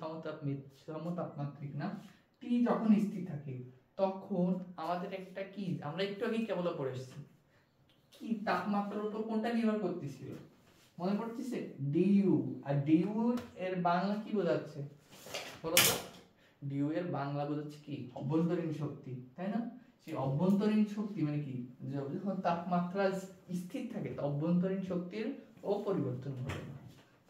সমতাপমাত্রিক না। টি যখন স্থির থাকে তখন আমাদের একটা কি, আমরা একটু আগে কেবল পড়ে এসেছি, কি তাপমাত্রার উপর কোনটা নির্ভর করতেছিল, মনে পড়তেছে, ডিইউ। আর ডিইউ এর বাংলা কি বোঝাচ্ছে বলো তো, ডিইউ এর বাংলা বোঝাচ্ছে কি অভ্যন্তরীণ শক্তি, তাই না। সেই অভ্যন্তরীণ শক্তি মানে কি, যখন তাপমাত্রা স্থির থাকে তো অভ্যন্তরীণ শক্তির অপরিবর্তন ঘটে না,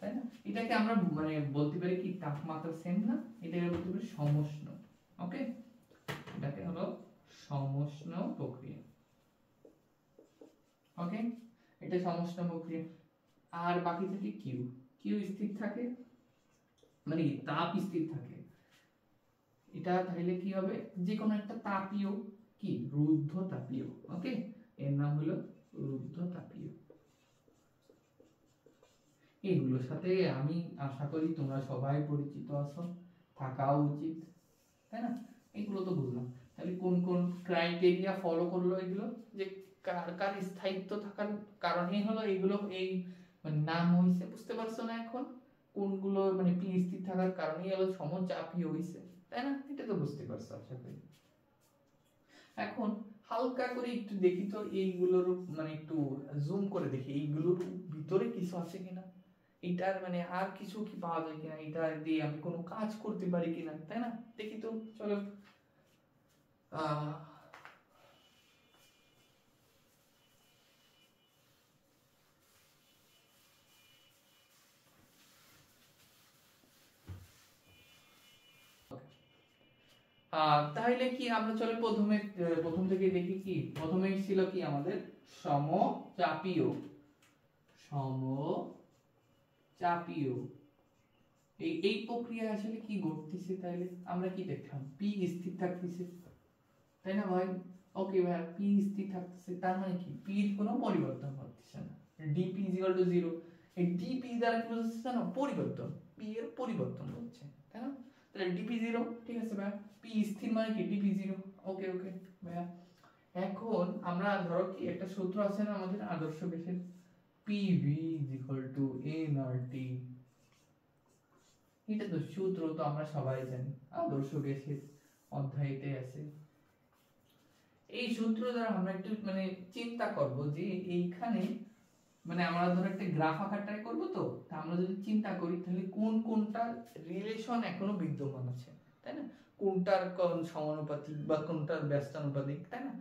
তাই না। এটাকে আমরা মানে বলতে পারি কি তাপমাত্রা সেম না, এটাকে বলতে পারি সমষ্ণ। ওকে, এটাকে হলো সমষ্ণ প্রক্রিয়া। ওকে, এটা সমষ্ণ প্রক্রিয়া। আর বাকি থাকে কিউ স্থির থাকে, মানে তাপ স্থির থাকে, এটা তাহলে কি হবে, যে কোনো একটা তাপীয় কি রুদ্ধ তাপীয়। ওকে, এর নাম হলো রুদ্ধ তাপীয়। এগুলোর সাথে আমি আশা করি তোমরা সবাই পরিচিত আছো, থাকাও উচিত, তাই না। এগুলো তো বুঝলাম, তাহলে কোন কোন ক্রাইটেরিয়া ফলো করলো এগুলো, যে কার কার স্থায়িত্ব থাকার কারণেই হলো এগুলো, এই মানে নাম হইছে, বুঝতে পারছো না এখন কোনগুলো মানে পি স্থির থাকার কারণেই হলো সমচাপীয় হইছে, তাই না, এটা তো বুঝতে পারছো আশা করি। এখন হালকা করে একটু দেখি তো এইগুলোর মানে একটু জুম করে দেখি এইগুলোর ভিতরে কিছু আছে কিনা, এটার মানে আর কিছু কি পাওয়া যায় কিনা, এটা দিয়ে আমি কোনো কাজ করতে পারি কিনা, তাই না, দেখি তো চলো। তাহলে কি আমরা চলো প্রথম থেকে দেখি, কি প্রথমে ছিল কি আমাদের সমচাপীয় সমচাপীয় এই প্রক্রিয়া আসলে কি ঘটতেছে, তাইলে আমরা কি দেখলাম, পি স্থির থাকতেছে, তাই না ভাই। ওকে ভাই, পি স্থির থাকতেছে, তার মানে কি পি এর কোনো পরিবর্তন হচ্ছে না, ডিপি ইজ ইকুয়াল টু 0। এই ডিপি দ্বারা কি বোঝাচ্ছে জানো, পরিবর্তন, পি এর পরিবর্তন হচ্ছে, তাই না। তাহলে ডিপি 0, ঠিক আছে ভাই, পি স্থির মানে কি ডিপি 0। ওকে ওকে ভাইয়া, এখন আমরা ধরো কি একটা সূত্র আছে না আমাদের আদর্শ গ্যাসের, PV is equal two nRT, এটা তো সূত্র তো আমরা সবাই জানি, আদর্শ গ্যাসের অধ্যায়তে আছে। এই সূত্র দ্বারা আমরা একটু মানে চিন্তা করব যে এইখানে মানে আমরা ধর একটা গ্রাফ আঁকার ট্রাই করবো, তো আমরা যদি চিন্তা করি তাহলে কোন কোনটা রিলেশন এখনো বিদ্যমান আছে, তাই না, কোনটার কোন সমানুপাতিক বা কোনটার ব্যস্তানুপাতিক, তাই না,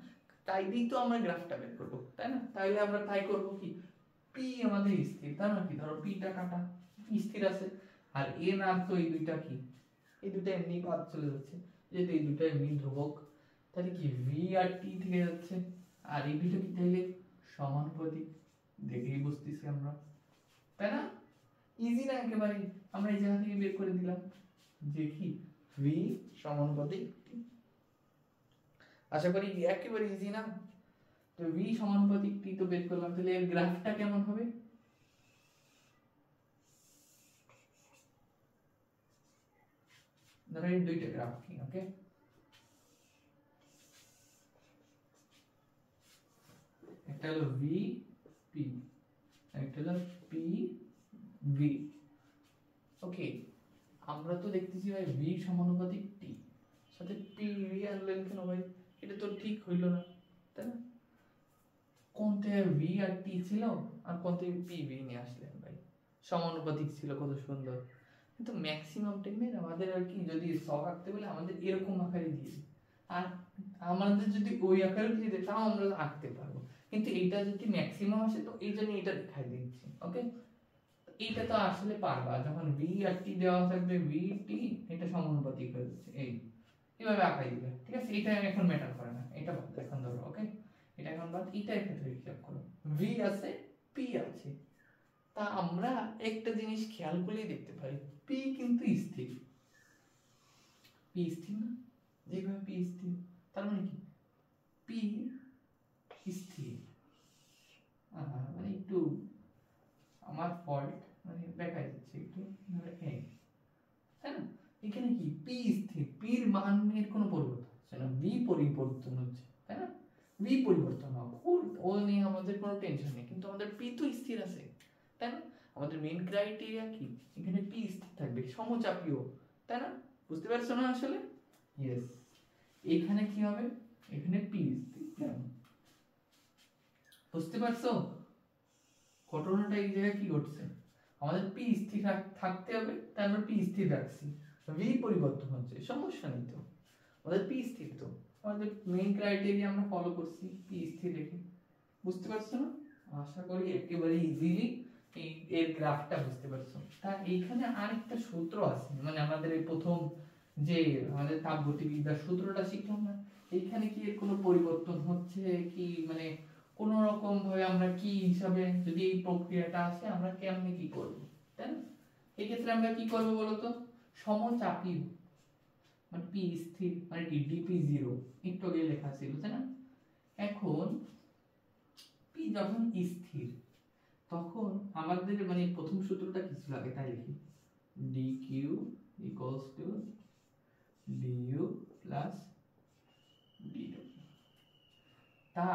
তাই দিয়েই তো আমরা গ্রাফটা বের করবো, তাই না। তাইলে আমরা তাই করব কি, পি আমাদের স্থির, তার মানে কি ধরো পিটা কাটা স্থির আছে, আর এন আর তো এই দুইটা কি, এই দুইটা এমনি বাদ চলে যাচ্ছে, যেহেতু এই দুইটা এমনি ধ্রুবক, তাহলে কি ভি আর টি থেকে যাচ্ছে, আর এই দুটো কি তাহলে সমানুপাতিক, দেখেই বুঝতেছি আমরা, তাই না, ইজি না একেবারে, আমরা এই জায়গা থেকে বের করে দিলাম যে কি ভি সমানুপাতিক টি, আশা করি একেবারে ইজি না। তো ভি সমানুপাতিক টি তো বের করলাম, তাহলে এর গ্রাফটা কেমন হবে, ধরো এই দুইটা গ্রাফ কি, ওকে, একটা হলো ভি পি, একটা হলো পি ভি। ওকে, আমরা তো দেখতেছি ভাই ভি সমানুপাতিক টি, সাথে পি ভি আনলেন কেন ভাই, এটা তো ঠিক হইল না, তাই না। কোনতে ভি আর টি ছিল আর কোনতে পি ভি নিয়ে আসলেন ভাই, সমানুপাতিক ছিল, কত সুন্দর। কিন্তু ম্যাক্সিমাম টাইমে আমাদের আর কি যদি সব আঁকতে বলে আমাদের এরকম আকারে দিয়ে দিই, আর আমাদের যদি ওই আকারে দিয়ে দেয় তাও আমরা আঁকতে পারবো, কিন্তু এইটা যদি ম্যাক্সিমাম আসে তো এই জন্য এটা দেখাই দিচ্ছি। ওকে, এইটা তো আসলে পারবা, যখন ভি আর টি দেওয়া থাকবে ভি টি এটা সমানুপাতিক হয়ে যাচ্ছে, এই এইভাবে আঁকাই দিবে, ঠিক আছে। এটা এখন ম্যাটার করে না, এটা বাদ এখন ধরো। ওকে, এটা এখন বাদ, এটার ক্ষেত্রে হিসাব করো, ভি আছে পি আছে, তা আমরা একটা জিনিস খেয়াল করলেই দেখতে পারি পি কিন্তু স্থির, পি স্থির না, যেভাবে পি স্থির তার মানে কি পি স্থির। মানে একটু আমার ফল্ট, মানে দেখাই যাচ্ছে একটু, তাই না? এখানে কি পি স্থির, পির মানের কোনো পরিবর্তন হচ্ছে না, ভি পরিবর্তন হচ্ছে, তাই না? ভি পরিবর্তন হবে, ও নিয়ে আমাদের কোনো টেনশন নেই, কিন্তু আমাদের পি তো স্থির আছে, তাই না? আমাদের মেইন ক্রাইটেরিয়া কি, এখানে পি স্থির থাকবে, সমচাপীয়, তাই না? বুঝতে পারছো না আসলে? ইয়েস, এখানে কি হবে, এখানে পি স্থির, কেমন বুঝতে পারছো? ঘটনাটা এই জায়গায় কি ঘটছে, আমাদের পি স্থির থাকতে হবে, তাই আমরা পি স্থির রাখছি, ভি পরিবর্তন হচ্ছে, সমস্যা নেই তো, আমাদের পি স্থির, তো আমাদের মেইন ক্রাইটেরিয়া আমরা ফলো করছি, পি স্থির রেখে। বুঝতে পারছো না? আশা করি একেবারে ইজিলি এই এর গ্রাফটা বুঝতে পারছো। তা এইখানে আরেকটা সূত্র আছে, মানে আমাদের এই প্রথম যে আমাদের তাপগতিবিদ্যার সূত্রটা শিখলাম না, এইখানে কি এর কোনো পরিবর্তন হচ্ছে কি, মানে কোন রকম ভাবে আমরা কি হিসাবে যদি এই প্রক্রিয়াটা আসে আমরা কেমনে কি করব, তাই না? এই ক্ষেত্রে আমরা কি করব বলতো, সমচাপী, মানে পি স্থির মানে কি ডিপি 0 একটু আগে লেখা ছিল, তাই না? এখন পি যখন স্থির তখন আমাদের মানে প্রথম সূত্রটা কি ছিল আগে, তাই লিখি, dq equals to du plus dw। তা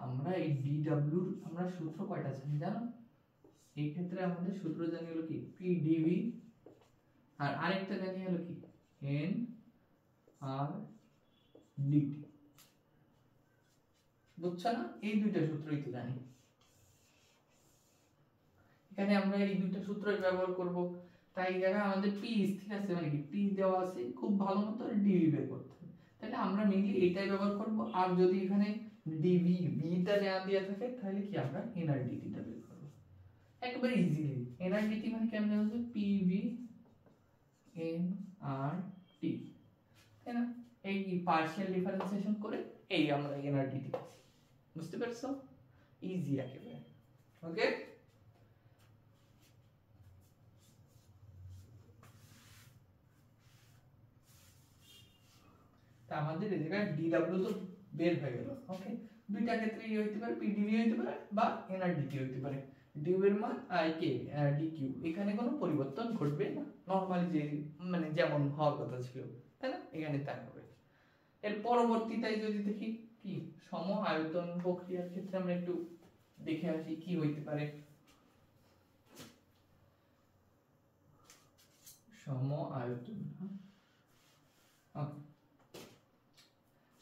আমরা এই dw আমরা সূত্র কয়টা জানি জানো? এই ক্ষেত্রে আমাদের সূত্র জানি হলো কি pdv, আর আরেকটা জানি হলো কি n r dt। বুঝছো না? এই দুইটা সূত্রই তো জানি, এখানে আমরা এই দুইটা সূত্রই ব্যবহার করব। তাই এই জায়গায় আমাদের p স্থির আছে, মানে কি p দেওয়া আছে, খুব ভালো মতো dv বের করতে হবে, তাহলে আমরা মেইনলি এটাই ব্যবহার করব। আর যদি এখানে dv b টা দেওয়া দিয়ে থাকে তাহলে কি আমরা nr dt টা বের করব, একবারে ইজিলি। nr dt মানে কেমন হবে, pv nr t, তাই না? এই পার্শিয়াল ডিফারেন্সিয়েশন করে এই আমরা nr dt পাচ্ছি। বুঝতে পারছো? ইজি একেবারে। ওকে, তা আমাদের এই জায়গায় dw তো বের হয়ে গেল। ওকে, দুইটা ক্ষেত্রে এই হইতে পারে, pdv হইতে পারে বা nrdt হইতে পারে। dv এর মান ik dq, এখানে কোনো পরিবর্তন ঘটবে না, নরমালি যে মানে যেমন হওয়ার কথা ছিল, তাই না? এখানে তাই হবে। এর পরবর্তীটাই যদি দেখি কি সম আয়তন প্রক্রিয়ার ক্ষেত্রে আমরা একটু দেখে আসি কি হইতে পারে। সম আয়তন,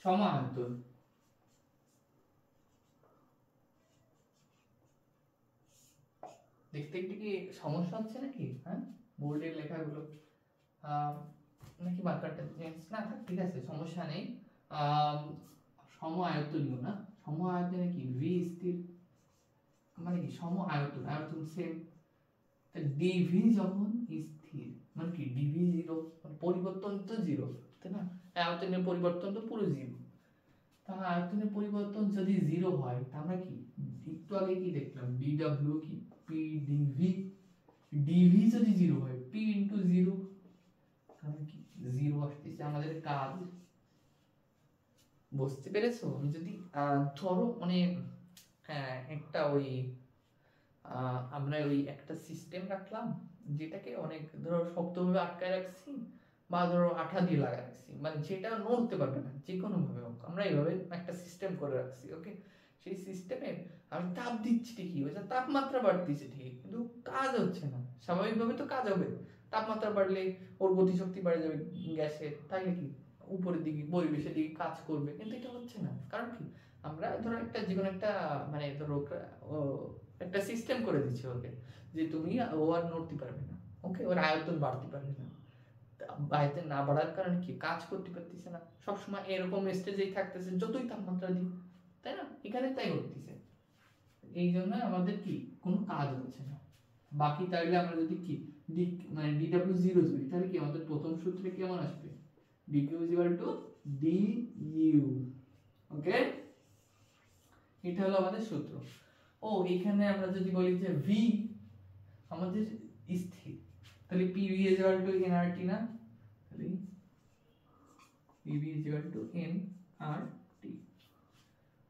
সম আয়তন দেখতে একটু কি সমস্যা হচ্ছে নাকি? হ্যাঁ, বোর্ডের লেখাগুলো নাকি মার্কারটা চেঞ্জ না থাক, ঠিক আছে, সমস্যা নেই। সম আয়তনীয় না, সম আয়তনে কি ভি স্থির, মানে কি সম আয়তন, আয়তন সেম, ডিভি যখন স্থির মানে কি ডিভি 0, মানে পরিবর্তন তো 0, তাই না? আয়তনের পরিবর্তন তো পুরো 0, তা আয়তনের পরিবর্তন যদি 0 হয় তা আমরা কি একটু আগে কি দেখলাম dw কি pdv, dv যদি 0 হয় p into 0, কারণ কি 0 আসতেছে আমাদের কাজ। বুঝতে পেরেছো? আমি যদি ধরো মানে একটা ওই আমরা ওই একটা সিস্টেম রাখলাম যেটাকে অনেক ধরো শক্তভাবে আটকায় রাখছি, বা ধরো আঠা দিয়ে লাগা রাখছি, মানে যেটা নড়তে পারবে না যে কোনো ভাবে হোক, আমরা এইভাবে একটা সিস্টেম করে রাখছি। ওকে, সেই সিস্টেমে আমি তাপ দিচ্ছি ঠিকই, ওই তাপমাত্রা বাড়তেছে ঠিকই, কিন্তু কাজ হচ্ছে না। স্বাভাবিকভাবে তো কাজ হবে, তাপমাত্রা বাড়লে ওর গতিশক্তি বেড়ে যাবে গ্যাসের, তাই কি উপরের দিকে পরিবেশের দিকে কাজ করবে, কিন্তু এটা হচ্ছে না। কারণ কি আমরা ধরো একটা যে কোনো একটা মানে ধরো ও একটা সিস্টেম করে দিচ্ছি ওকে, যে তুমি ও আর নড়তে পারবে না, ওকে, ওর আয়তন বাড়তে পারবে না। আয়তন না বাড়ার কারণে কি কাজ করতে পারতেছে না, সবসময় এরকম স্টেজেই থাকতেছে যতই তাপমাত্রা দিই, তাই না? এখানে তাই ঘটতেছে। এই জন্য আমাদের কি কোনো কাজ হচ্ছে না। বাকি তাইলে আমরা যদি কি ডি মানে ডিডব্লিউ জিরো ধরি, তাহলে কি আমাদের প্রথম সূত্রে কেমন আসবে? DQ is equal to D U. Okay, এটা হলো আমাদের সূত্র। ও এখানে আমরা যদি বলি যে ভি আমাদের স্থির, তাহলে PV is equal two nRT না, তাহলে PV is equal two nRT,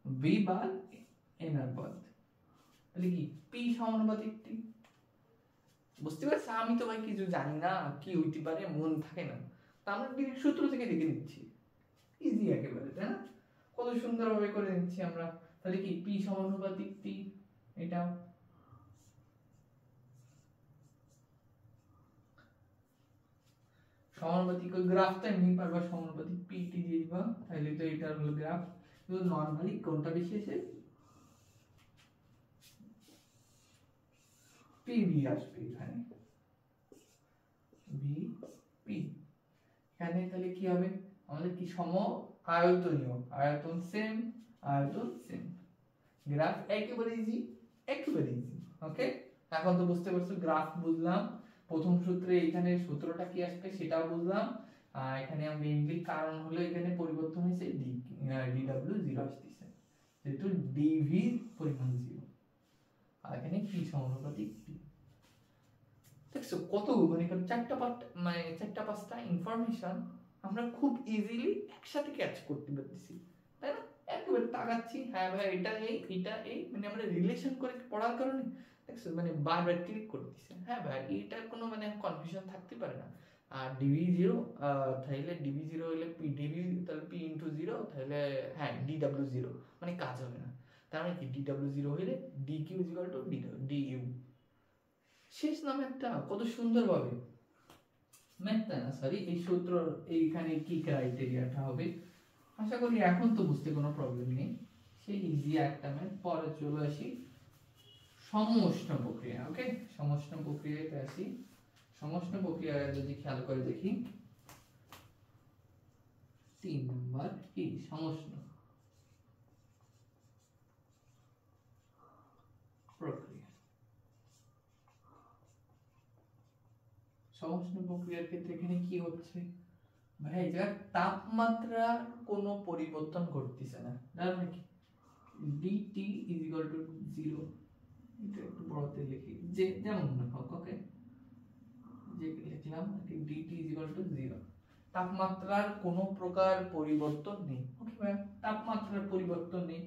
V বাদ এনআর বাদ, তাহলে কি পি সমানুপাতিক টি। বুঝতে পারছ? আমি তো ভাই কিছু জানি না, কি হইতে পারে মন থাকে না, তা আমরা ডিরেক্ট সূত্র থেকে দেখে নিচ্ছি, ইজি একেবারে, তাই না? কত সুন্দরভাবে করে নিচ্ছি আমরা। তাহলে কি পি সমানুপাতিক টি, এটা সমানুপাতিক গ্রাফটা এমনি পারবা, সমানুপাতিক পি টি দিয়ে দিবা, তাহলে তো এটা হলো গ্রাফ। তো নরমালি কোনটা বেশি আসে? পি ভি আসবে এখানে, ভি পি। এখানে তাহলে কি হবে? আমাদের কি সম আয়তনীয়, আয়তন সেম, আয়তন সেম, গ্রাফ একেবারে ইজি, একেবারে ইজি। ওকে, এখন তো বুঝতে পারছো, গ্রাফ বুঝলাম, প্রথম সূত্রে এখানে সূত্রটা কি আসবে সেটাও বুঝলাম। এখানে মেইনলি কারণ হলো এখানে পরিবর্তন হয়েছে ডিডব্লিউ জিরো আসতেছে, যেহেতু ডিভি পরিমাণ জিরো, আর এখানে পি সমানুপাতিক টি। দেখছো কত মানে চারটা পার্ট, মানে চারটা পাঁচটা ইনফরমেশন আমরা খুব ইজিলি একসাথে ক্যাচ করতে পারতেছি, তাই না? একেবারে তাকাচ্ছি, হ্যাঁ ভাই এটা এই, এটা এই, মানে আমরা রিলেশন করে পড়ার কারণে দেখছো মানে বারবার ক্লিক করতেছে, হ্যাঁ ভাই এটা কোনো মানে কনফিউশন থাকতে পারে না। আর ডিভি জিরো, তাহলে ডিভি জিরো হলে পি ডিভি, তাহলে পি ইন্টু জিরো, তাহলে হ্যাঁ ডিডব্লিউ জিরো, মানে কাজ হবে না। তার মানে কি ডিডব্লিউ জিরো হলে D Q is equal to D U. শেষ না ম্যাথটা কত সুন্দরভাবে, ম্যাথটা না সরি এই সূত্র, এইখানে কি ক্রাইটেরিয়াটা হবে। আশা করি এখন তো বুঝতে কোনো প্রবলেম নেই, সেই ইজি একটা ম্যাথ। পরে চলে আসি সমষ্ণ প্রক্রিয়া। ওকে, সমষ্ণ প্রক্রিয়াতে আসি। সমষ্ণ প্রক্রিয়া যদি খেয়াল করে দেখি, 3 নম্বর কি সমষ্ণ প্রক্রিয়া। সমষ্ণ প্রক্রিয়ার ক্ষেত্রে এখানে কি হচ্ছে ভাই, যার তাপমাত্রার কোনো পরিবর্তন ঘটতেছে না, তার মানে কি dT is equal to 0, এটা একটু বড়তে লিখি, যে যেমন হোক, ওকে, যে লিখলাম dT is equal to 0, তাপমাত্রার কোনো প্রকার পরিবর্তন নেই। ওকে ভাই, তাপমাত্রার পরিবর্তন নেই।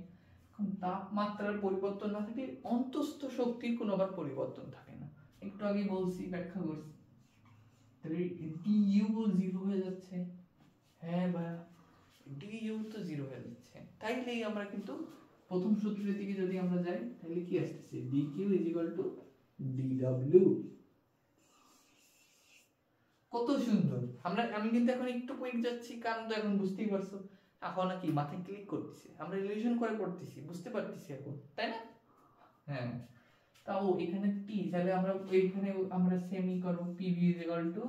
এখন তাপমাত্রার পরিবর্তন না থাকলে অন্তস্থ শক্তির কোনো আবার পরিবর্তন থাকে না, একটু আগে বলছি, ব্যাখ্যা করছি। তাহলে ডিইউ 0 হয়ে যাচ্ছে, হ্যাঁ ভাই ডিইউ তো 0 হয়ে যাচ্ছে, তাইলেই আমরা কিন্তু প্রথম সূত্রের দিকে যদি আমরা যাই, তাহলে কি আসছে DQ is equal two DW. কত সুন্দর। আমি কিন্তু এখন একটু কুইক যাচ্ছি, কারণ তো এখন বুঝতেই পারছো, এখন কি মাথায় ক্লিক করতেছে, আমরা রিলেশন করে পড়তেছি, বুঝতে পারতেছি এখন, তাই না? হ্যাঁ, তাও এখানে টি, তাহলে আমরা এইখানে আমরা সেমি করব, PV is equal to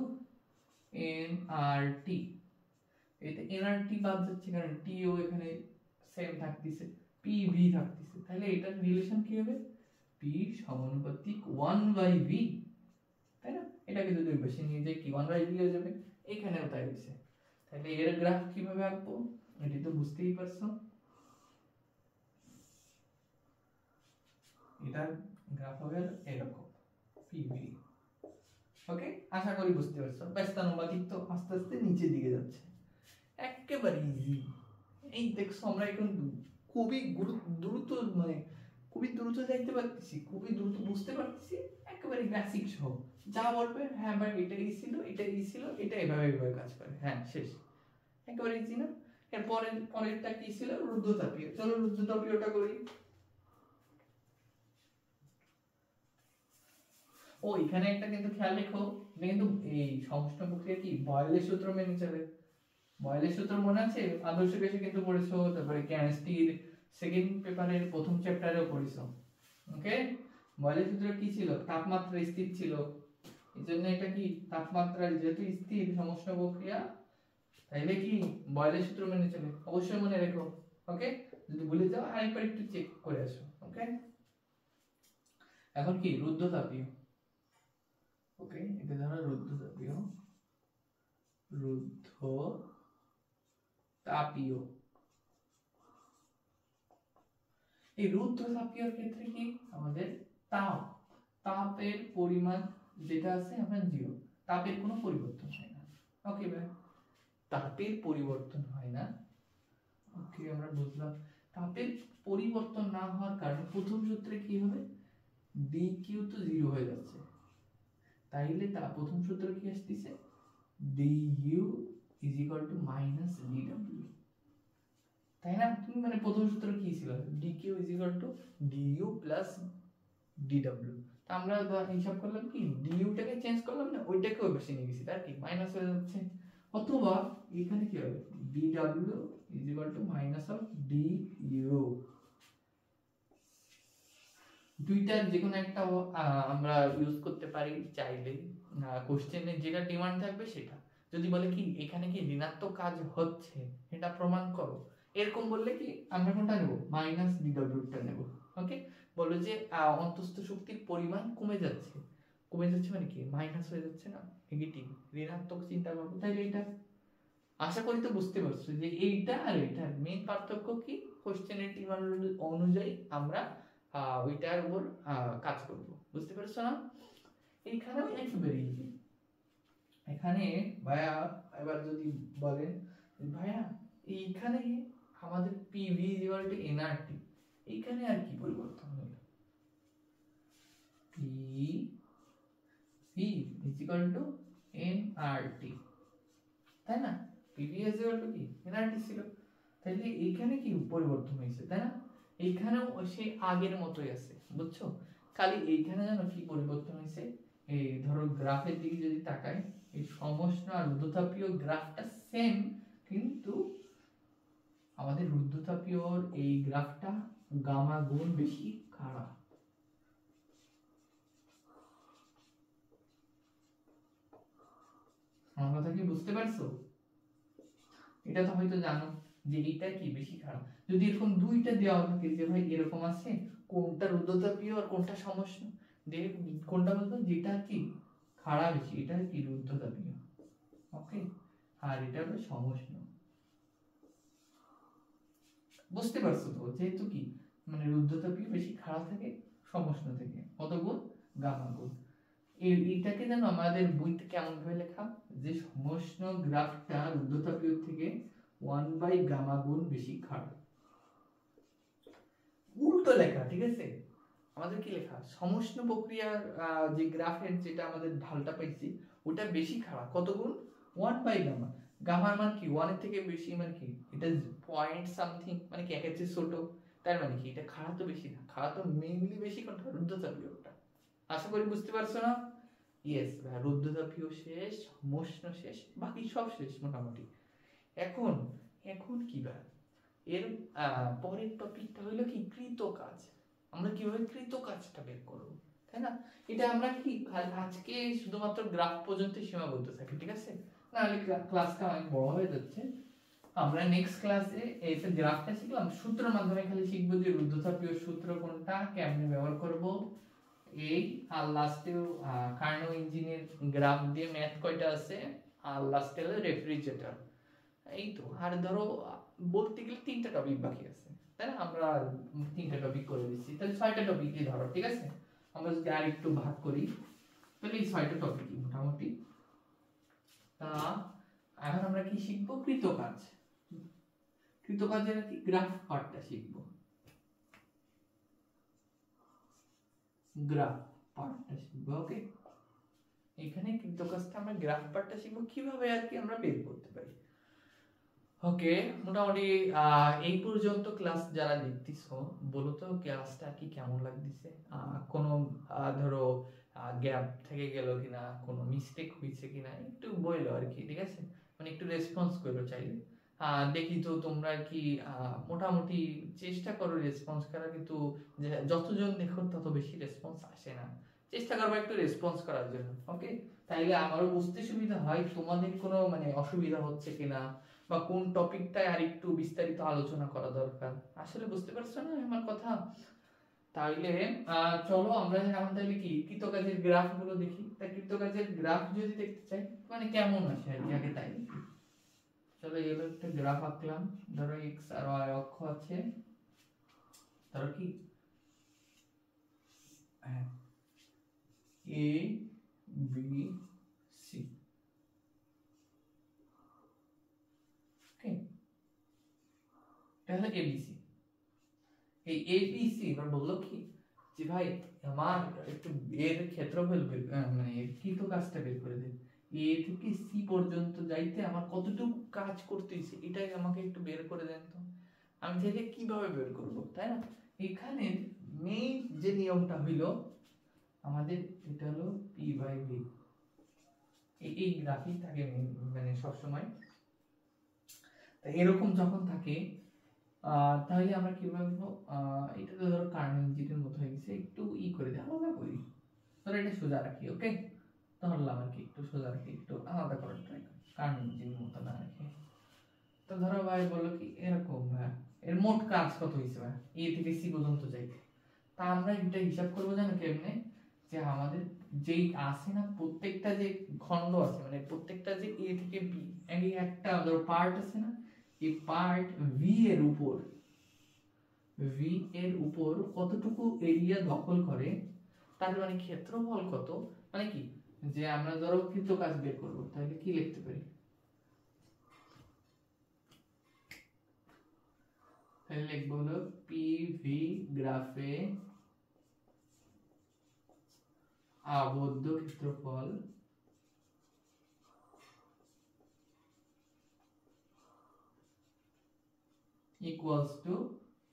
N R T. এতে এনআরটি বাদ যাচ্ছে কারণ টিও এখানে সেম থাকতেছে, পিভি থাকতেছে, তাহলে এটার রিলেশন কি হবে? পি সমানুপাতিক 1/v, তাই না? এটাকে যদি ওই পাশে নিয়ে যাই কি 1/v হয়ে যাবে, এখানেও তাই হইছে। তাহলে এর গ্রাফ কিভাবে আঁকবো এটি তো বুঝতেই পারছো, এটার গ্রাফ হবে এরকম পিভি। ওকে, আশা করি বুঝতে পারছো। ব্যস্তানুপাতিক তো আস্তে আস্তে নিচের দিকে যাচ্ছে, একেবারে ইজি। এই দেখছো আমরা এখন খুবই দ্রুত, মানে খুবই দ্রুত যাইতে পারতেছি, খুবই দ্রুত বুঝতে পারতেছি, একেবারে বেসিক সব যা বলবে, হ্যাঁ ভাই এটা এই ছিল, এটা এই ছিল, এটা এভাবে এভাবে কাজ করে, হ্যাঁ শেষ, একেবারে ইজি না? এর পরেরটা কি ছিল? রুদ্ধতাপীয়। চলো রুদ্ধতাপীয়টা করি। ও এখানে একটা কিন্তু খেয়াল রেখো, কিন্তু এই সমষ্ণ প্রক্রিয়া কি বয়েলের সূত্র মেনে চলে। বয়েলের সূত্র মনে আছে? আদর্শ গ্যাসে কিন্তু পড়েছো, তারপরে কেমিস্ট্রির সেকেন্ড পেপারের প্রথম চ্যাপ্টারেও পড়িছো। ওকে, বয়লের সূত্র কি ছিল? তাপমাত্রা স্থির ছিল, এই জন্য এটা কি তাপমাত্রা যেহেতু স্থির সমষ্ণ প্রক্রিয়া, তাইলে কি বয়লের সূত্র মেনে চলে, অবশ্যই মনে রেখো। ওকে, যদি ভুলে যাও আরেকবার একটু চেক করে আসো। ওকে, এখন কি রুদ্ধতাপীয়। ওকে, এটা ধরো রুদ্ধতাপীয়, রুদ্ধতাপীয়। এই রুদ্ধতাপীয়র ক্ষেত্রে কি আমাদের তাপের পরিমাণ যেটা আছে আমরা জিরো, তাপের কোনো পরিবর্তন হয় না। ওকে ভাই, তাপের পরিবর্তন হয় না। ওকে, আমরা বুঝলাম। তাপের পরিবর্তন না হওয়ার কারণে প্রথম সূত্রে কি হবে? dq তো জিরো হয়ে যাচ্ছে, তাইলে তা প্রথম সূত্র কি আসতেছে? du is equal to minus dw, তাই না? তুমি মানে প্রথম সূত্র কি ছিল? dq is equal to du plus dw। তা আমরা হিসাব করলাম কি du টাকে চেঞ্জ করলাম না, ওইটাকে ওই পাশে নিয়ে গেছি, তার কি মাইনাস হয়ে যাচ্ছে। অথবা এখানে কি হবে? dw is equal to minus of du। দুইটার যে কোনো একটা আমরা ইউজ করতে পারি চাইলে, কোশ্চেনে যেটা ডিমান্ড থাকবে সেটা। যদি বলে কি এখানে কি ঋণাত্মক কাজ হচ্ছে এটা প্রমাণ করো, এরকম বললে কি আমরা কোনটা নেব? মাইনাস ডিডব্লিউ টা নেব। ওকে, বলো যে অন্তঃস্থ শক্তির পরিমাণ কমে যাচ্ছে, কমে যাচ্ছে মানে কি মাইনাস হয়ে যাচ্ছে না, নেগেটিভ, ঋণাত্মক চিন্তা করবো, তাইলে এটা। আশা করি তো বুঝতে পারছো যে এইটা আর এটার মেইন পার্থক্য কি, কোশ্চেনের ডিমান্ড অনুযায়ী আমরা ওইটার উপর কাজ করব। বুঝতে পারছো না? এইখানেও একেবারে ইজি। এখানে ভাইয়া এবার যদি বলেন ভাইয়া এইখানে আমাদের পিভি ইকুয়াল টু এনআরটি, এইখানে আর কি পরিবর্তন হলো? পিভি ইকুয়াল টু এনআরটি, তাই না? পিভি ইকুয়াল টু কি এনআরটি ছিল, তাহলে এইখানে কি পরিবর্তন হয়েছে, তাই না? এইখানেও সেই আগের মতোই আছে, বুঝছো? খালি এইখানে জানো কি পরিবর্তন হয়েছে? এই ধরো গ্রাফের দিকে যদি তাকাই, এই সমষ্ণ আর রুদ্ধতাপীয় গ্রাফটা সেম, কিন্তু আমাদের রুদ্ধতাপীয়র এই গ্রাফটা গামা গুণ বেশি খাড়া। আমার কথা কি বুঝতে পারছো? এটা তো হয়তো জানো যে এটা কি বেশি খারাপ। যদি এরকম দুইটা দেওয়া থাকে যে ভাই এরকম আছে, কোনটা রুদ্ধতাপীয় আর কোনটা সমষ্ণ, কোনটা বলতো যেটা কি খারাপ বেশি, এটা কি রুদ্ধতাপীয়, ওকে, আর এটা হলো সমষ্ণ। বুঝতে পারছো তো? যেহেতু কি মানে রুদ্ধতাপীয় বেশি খারাপ থাকে সমষ্ণ থেকে, কত গুণ? গামা গুণ। এইটাকে যেন আমাদের বইতে কেমন ভাবে লেখা, যে সমষ্ণ গ্রাফটা রুদ্ধতাপীয় থেকে 1 বাই গামা গুণ বেশি খাড়া। উল্টো লেখা, ঠিক আছে? আমাদের কি লেখা? সমষ্ণ প্রক্রিয়ার যে গ্রাফের যেটা আমাদের ঢালটা পাইছি ওটা বেশি খাড়া, কত গুণ? 1 বাই গামা। গামার মান কি 1 এর থেকে বেশি, মানে কি এটা পয়েন্ট সামথিং, মানে কি একের চেয়ে ছোট, তার মানে কি এটা খাড়া তো বেশি না, খাড়া তো মেইনলি বেশি কোনটা? রুদ্ধতাপীয়টা। আশা করি বুঝতে পারছো না? ইয়েস, রুদ্ধতাপীয় শেষ, সমষ্ণ শেষ, বাকি সব শেষ মোটামুটি। এখন এখন কি ভাই, এর পরের টপিকটা হলো কি কৃত কাজ। আমরা কিভাবে কৃত কাজটা বের করব, তাই না? এটা আমরা কি আজকে শুধুমাত্র গ্রাফ পর্যন্ত সীমাবদ্ধ থাকি, ঠিক আছে? নাহলে ক্লাসটা অনেক বড় হয়ে যাচ্ছে। আমরা নেক্সট ক্লাসে এই গ্রাফটা শিখলাম, সূত্রের মাধ্যমে খালি শিখবো যে রুদ্ধতাপীয় সূত্র কোনটা, কেমনে ব্যবহার করব, এই আর লাস্টে কার্নো ইঞ্জিনের গ্রাফ দিয়ে ম্যাথ কয়টা আছে, আর লাস্টে হলো রেফ্রিজারেটর। এই তো, আর ধরো বলতে গেলে 3টা টপিক বাকি আছে, তাই না? আমরা 3টা টপিক করে দিচ্ছি, তাহলে 6টা টপিকই ধরো, ঠিক আছে? আমরা যদি আর একটু ভাগ করি তাহলে এই 6টা টপিকই মোটামুটি। তা এখন আমরা কি শিখবো? কৃতকাজ। কৃতকাজের কি গ্রাফ পার্টটা শিখবো, গ্রাফ পার্টটা শিখবো। ওকে, এখানে কৃতকাজটা আমরা গ্রাফ পার্টটা শিখবো কিভাবে আর কি আমরা বের করতে পারি। ওকে, মোটামুটি এই পর্যন্ত ক্লাস যারা দেখতেছো বলো তো ক্লাসটা কি কেমন লাগতেছে? কোনো ধরো গ্যাপ থেকে গেল কিনা, কোনো মিস্টেক হয়েছে কিনা একটু বললো আর কি, ঠিক আছে? মানে একটু রেসপন্স করো চাইলে। দেখি তো তোমরা কি মোটামুটি চেষ্টা করো রেসপন্স করার, কিন্তু যতজন দেখো তত বেশি রেসপন্স আসে না। চেষ্টা করবো একটু রেসপন্স করার জন্য, ওকে? তাইলে আমারও বুঝতে সুবিধা হয় তোমাদের কোনো মানে অসুবিধা হচ্ছে কিনা, বা কোন টপিকটায় আর একটু বিস্তারিত আলোচনা করা দরকার। আসলে বুঝতে পারছো না আমার কথা? তাইলে চলো আমরা এখন তাহলে কি কৃতকাজের গ্রাফ গুলো দেখি। তাই কৃতকাজের গ্রাফ যদি দেখতে চাই মানে কেমন আসে আর কি, আগে তাই দেখি। চলো এগুলো একটা গ্রাফ আঁকলাম। ধরো এক্স আর ওয়াই অক্ষ আছে, ধরো কি এ বি সি, ওকে? এটা হলো এবিসি। এই এবিসি এবার বললো কি যে ভাই আমার একটু এর ক্ষেত্রফল মানে এর কৃতকাজটা বের করে দেন, এ থেকে সি পর্যন্ত যাইতে আমার কতটুকু কাজ করতেছে এটাই আমাকে একটু বের করে দেন তো। আমি থেকে কিভাবে বের করব, তাই না? এখানে মেইন যে নিয়মটা হইল আমাদের, এটা হলো পি বাই ভি। এই গ্রাফিক থাকে মানে সবসময়। এরকম যখন থাকে তাহলে আমরা কিভাবে এটা তো ধরো কার্নেল জিটের মতো হয়ে গেছে, একটু করে দিই, আলাদা করি। ধরো এটা সোজা রাখি, ওকে? ধরলাম আর কি একটু সোজা রাখি, একটু আলাদা করার ট্রাই করি, কার্নেল জিটের মতো না রাখি। তো ধরো ভাই বলো কি এরকম, ভাই এর মোট কাজ কত হয়েছে ভাই এ থেকে সি পর্যন্ত যাইতে? তা আমরা এটা হিসাব করবো জানো কেমনে, যে আমাদের যেই আছে না প্রত্যেকটা যে খণ্ড আছে, মানে প্রত্যেকটা যে এ থেকে বি, একটা ধরো পার্ট আছে না, এই পার্ট ভি এর উপর, ভি এর উপর কতটুকু এরিয়া দখল করে, তার মানে ক্ষেত্রফল কত, মানে কি যে আমরা ধরো কৃতকাজ বের করবো, তাহলে কি লিখতে পারি? তাহলে লিখবো হলো পিভি গ্রাফে আবদ্ধ ক্ষেত্রফল ইকুয়ালস টু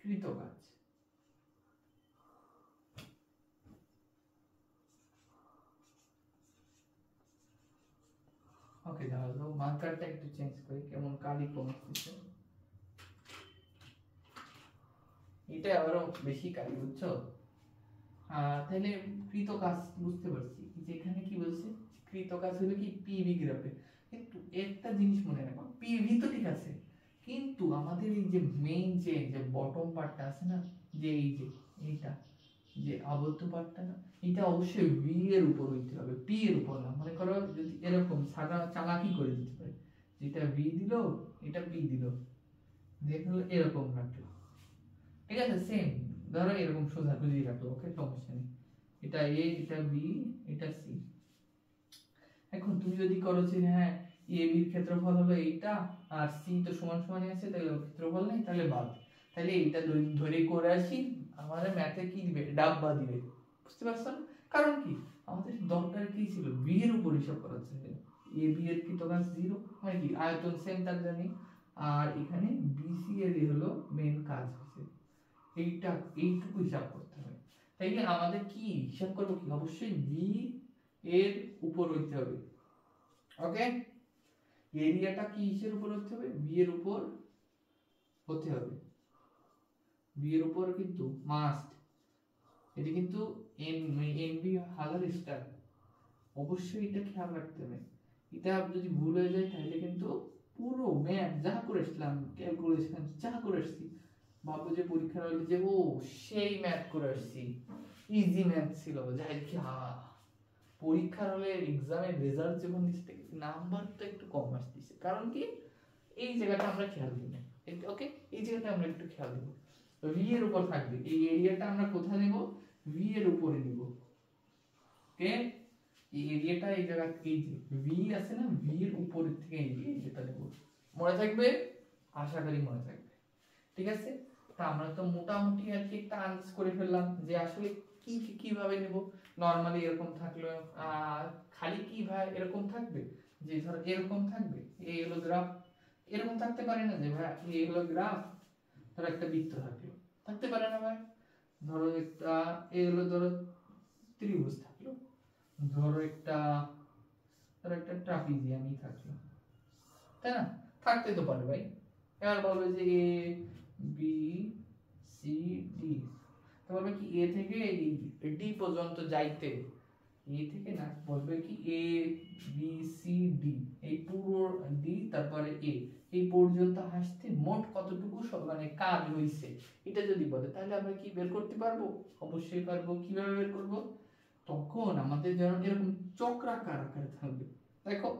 কৃতকাজ। ওকে, দাঁড়াও মার্কারটা একটু চেঞ্জ করি, কেমন কালি কম আসছে। এটা আরো বেশি কালি, বুঝছো? তাহলে কৃতকাজ বুঝতে পারছি, যেখানে কি বলছে কৃতকাজ হলো কি পিভি গ্রাফে। কিন্তু একটা জিনিস মনে রাখো, পিভি তো ঠিক আছে, কিন্তু আমাদের এই যে মেইন যে বটম পার্টটা আছে না, যে এই যে এইটা যে আবদ্ধ পার্টটা না, এটা অবশ্যই ভি এর উপর হইতে হবে, পি এর উপর না। মনে করো যদি এরকম সাদা চালাকি করে দিতে পারে, যেটা ভি দিল এটা পি দিল, দেখলো এরকম রাখলো, ঠিক আছে? সেম ধরো এরকম সোজাসুজি রাখলো, ওকে, সমস্যা নেই। এটা এ, এটা বি, এটা সি। এখন তুমি যদি করো যে হ্যাঁ এ বি এর ক্ষেত্রফল হলো এইটা, আর সি তো সমান সমানই আছে, তাহলে ক্ষেত্রফল নেই, তাহলে বাদ। তাহলে এইটা ধরে করে আসি, আমাদের ম্যাথে কি দিবে? ডাব্বা দিবে। বুঝতে পারছো না? কারণ কি আমাদের দরকার কি ছিল? বি এর উপর হিসাব করার ছিল। এ বি এর কৃতকাজ 0, মানে কি আয়তন সেম তার জানি, আর এখানে বিসি এর হলো মেইন কাজ হচ্ছে এইটা, এইটুকু হিসাব করতে হবে। তাইলে আমাদের কি হিসাব করবো কি? অবশ্যই বি এর উপর হইতে হবে, ওকে? এরিয়াটা কি এর উপর হতে হবে? বি এর উপর হতে হবে, বি এর উপর কিন্তু মাস্ট। এটা কিন্তু এনবি হাজার স্টার, অবশ্যই এটা খেয়াল রাখতে হবে। এটা যদি ভুল হয়ে যায় তাহলে কিন্তু পুরো ম্যাথ যা করেছিলাম, ক্যালকুলেশন যা করে আসছি, ভাববো যে পরীক্ষার হলে যে ও সেই ম্যাথ করে আসছি, ইজি ম্যাথ ছিল, যাই কি পরীক্ষার হলে এক্সামের রেজাল্ট যখন দিচ্ছে নাম্বার তো একটু কম আসতেছে। কারণ কি এই জায়গাটা আমরা খেয়াল দিব, ওকে? এই জায়গাটা আমরা একটু খেয়াল দিব। ভি এর উপর থাকবে, এই এরিয়াটা আমরা কোথায় নেব? ভি এর উপরে নিব, ওকে? এই এরিয়াটা এই জায়গা, এই যে ভি আছে না, ভি এর উপর থেকে এই এরিয়াটা নেব। মনে থাকবে? আশা করি মনে থাকবে, ঠিক আছে? তা আমরা তো মোটামুটি আর কি একটা আন্দাজ করে ফেললাম যে আসলে কি কিভাবে নেব। নরমালি এরকম থাকলো, খালি কি ভাই এরকম থাকবে যে ধর এরকম থাকবে, এই হলো গ্রাফ। এরকম থাকতে পারে না যে ভাই এই হলো গ্রাফ, ধর একটা বৃত্ত থাকলো, থাকতে পারে না ভাই? ধরো একটা এই হলো ধরো ত্রিভুজ থাকলো, ধরো একটা ট্রাপিজিয়ামই থাকলো, তাই না? থাকতে তো পারে ভাই, এবার বলবে যে এ বি সি ডি, তো বলবে কি এ থেকে ডি পর্যন্ত যাইতে, এ থেকে না, বলবে কি এ বি সি ডি, এই পুরো ডি তারপরে এ, এই পর্যন্ত আসতে মোট কতটুকু মানে কাজ হইছে, এটা যদি বলে তাহলে আমরা কি বের করতে পারবো? অবশ্যই পারবো। কিভাবে বের করব? তখন আমাদের যেন এরকম চক্রাকার আকারে থাকবে। দেখো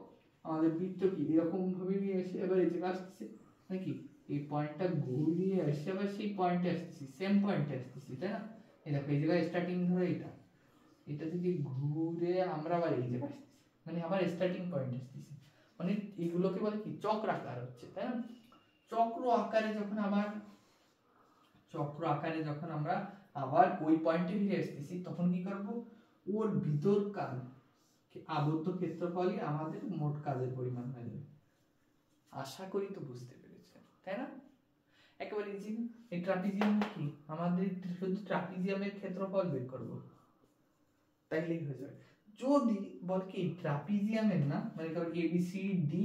আমাদের বৃত্ত কি এরকম ভাবে নিয়ে এসে এবার এই জায়গায় আসতেছে নাকি, এই পয়েন্টটা ঘুরিয়ে এসে আবার সেই পয়েন্টে আসতেছি, সেম পয়েন্টে আসতেছি, তাই না? এই দেখো এই জায়গায় স্টার্টিং ধরো এটা, এটা থেকে ঘুরে আমরা আবার এই জায়গায় আসতেছি, মানে আবার স্টার্টিং পয়েন্ট আসতেছি, মানে এগুলোকে বলে কি চক্রাকার হচ্ছে, তাই না? চক্র আকারে যখন আবার, চক্র আকারে যখন আমরা আবার ওই পয়েন্টে ফিরে আসতেছি, তখন কি করব? ওর ভিতরকার আবদ্ধ ক্ষেত্রফলই আমাদের মোট কাজের পরিমাণ হয়ে যাবে। আশা করি তো বুঝতে পেরেছেন, তাই না? একেবারে ইজি। এই ট্রাপিজিয়াম কি, আমাদের শুধু ট্রাপিজিয়ামের ক্ষেত্রফল বের করব, তাইলেই হয়ে যাবে। যদি বল কি ট্রাপিজিয়ামের না, মানে ধর এ বি সি ডি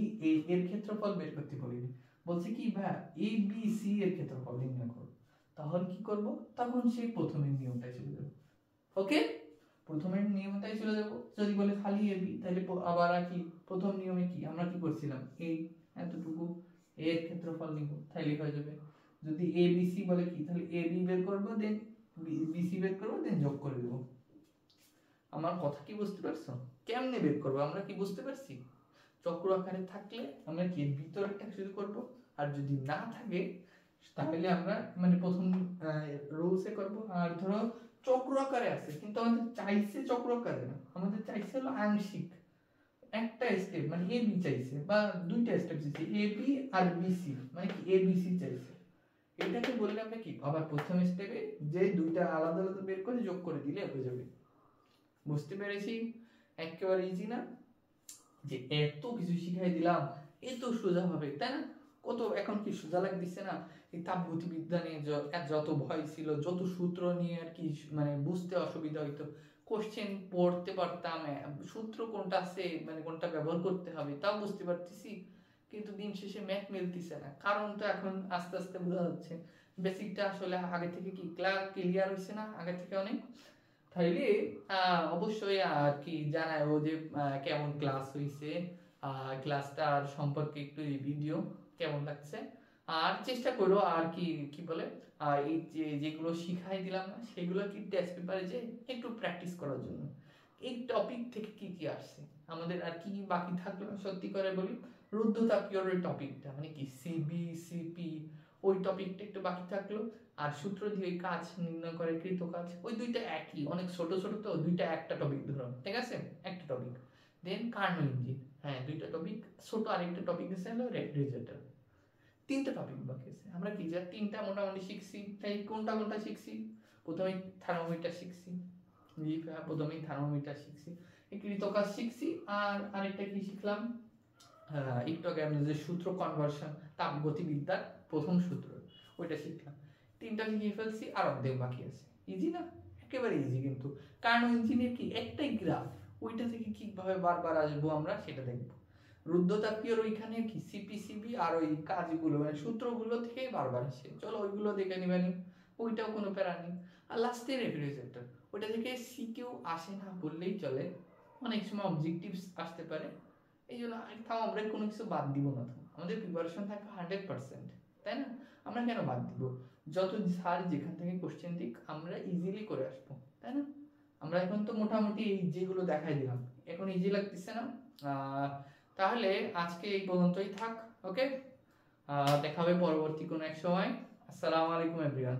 এর ক্ষেত্রফল বের করতে বলিনি, বলছে কি ভাই এ বি সি এর ক্ষেত্রফল নির্ণয় করো, তাহলে কি করব? তখন সেই প্রথমের নিয়মটাই চলে যাবে। ওকে, প্রথমের নিয়মটাই চলে যাব। যদি বলে খালি এ বি, তাহলে আবার কি প্রথম নিয়মে কি আমরা কি করছিলাম, এই এতটুকু এর ক্ষেত্রফল নিব, তাইলে হয়ে যাবে। যদি এ বি সি বলে কি, তাহলে এ বি বের করব, দেন বি সি বের করব, দেন যোগ করে দেব। আমার কথা কি বুঝতে পারছো? কেমনে বের করবো আমরা কি বুঝতে পারছি? চক্র আকারে থাকলে আমরা কি ভিতরটা শুরু করব, আর যদি না থাকে তাহলে আমরা মানে প্রথম রুলসে করব। আর ধরো চক্র আকারে আছে কিন্তু আমাদের চাইছে চক্র আকারে না, আমাদের চাইছে হলো আংশিক একটা স্টেপ, মানে এ বি চাইছে, বা দুইটা স্টেপ চাইছে, A B R B C, মানে কি এ বি সি চাইছে। এটাকে বললে আমরা কি আবার প্রথম স্টেপে যে দুইটা আলাদা আলাদা বের করে যোগ করে দিলে হয়ে যাবে। বুঝতে পেরেছি? একেবারে ইজি না? যে এত কিছু শিখাই দিলাম, এত সোজা হবে, তাই না? কত এখন কি সোজা লাগতেছে না? এই তাপগতিবিদ্যা নিয়ে যত ভয় ছিল, যত সূত্র নিয়ে আর কি মানে বুঝতে অসুবিধা হইতো, কোশ্চেন পড়তে পারতাম, সূত্র কোনটা আছে মানে কোনটা ব্যবহার করতে হবে তাও বুঝতে পারতেছি, কিন্তু দিন শেষে ম্যাথ মিলতেছে না। কারণ তো এখন আস্তে আস্তে বোঝা যাচ্ছে বেসিকটা আসলে আগে থেকে কি ক্লিয়ার হয়েছে না, আগে থেকে অনেক। তাইলে অবশ্যই আর কি জানায় ও যে কেমন ক্লাস হইছে, ক্লাসটার সম্পর্কে একটু রিভিউ দিও কেমন লাগছে। আর চেষ্টা করো আর কি কি বলে এই যে যেগুলো শিখাই দিলাম না সেগুলো কি টেস্ট পেপারে যে একটু প্র্যাকটিস করার জন্য। এই টপিক থেকে কি কি আসছে আমাদের, আর কি কি বাকি থাকলো সত্যি করে বলি, রুদ্ধতাপীয় টপিকটা মানে কি সিবি সিপি, ওই টপিকটা একটু বাকি থাকলো। আর সূত্র দিয়ে কাজ নির্ণয় করে কৃত কাজ, ওই দুইটা একই, অনেক ছোট ছোট তো, দুইটা একটা টপিক ধরো, ঠিক আছে? একটা টপিক। দেন কার্নো ইঞ্জিন, হ্যাঁ দুইটা টপিক ছোট, আরেকটা টপিক আছে হলো রেফ্রিজারেটর। তিনটা টপিক বাকি আছে। আমরা কি যা তিনটা মোটামুটি শিখছি, তাই কোনটা কোনটা শিখছি? প্রথমে থার্মোমিটার শিখছি, জি প্রথমেই থার্মোমিটার শিখছি, কৃত কাজ শিখছি, আর আরেকটা কি শিখলাম একটু আগে আমি যে সূত্র কনভার্সন, তাপগতিবিদ্যার প্রথম সূত্র, ওইটা শিখলাম। তিনটা শিখে ফেলছি, আর অর্ধেক বাকি আছে। ইজি না? একেবারে ইজি। কিন্তু কার্নো ইঞ্জিনের কি একটাই গ্রাফ, ওইটা থেকে কিভাবে বারবার আসবো আমরা সেটা দেখবো। রুদ্ধতাপীয়র ওইখানে কি সিপিসিবি আর ওই কাজগুলো মানে সূত্রগুলো থেকেই বারবার আসে, চলো ওইগুলো দেখে নিবানি, ওইটাও কোনো প্যারা নেই। আর লাস্টে রেফ্রিজারেটর, ওইটা থেকে সিকিউ আসে না বললেই চলে, অনেক সময় অবজেক্টিভস আসতে পারে, এই জন্য তাও আমরা কোনো কিছু বাদ দিব না, তো আমাদের প্রিপারেশন থাকবে 100%, তাই না? আমরা কেন বাদ দিব? যত স্যার যেখান থেকে কোশ্চেন দিক আমরা ইজিলি করে আসবো, তাই না? আমরা এখন তো মোটামুটি এই যেগুলো দেখাই দিলাম, এখন ইজি লাগতেছে না? তাহলে আজকে এই পর্যন্তই থাক। ওকে, দেখা হবে পরবর্তী কোনো এক সময়। আসসালামু আলাইকুম এভরিওয়ান।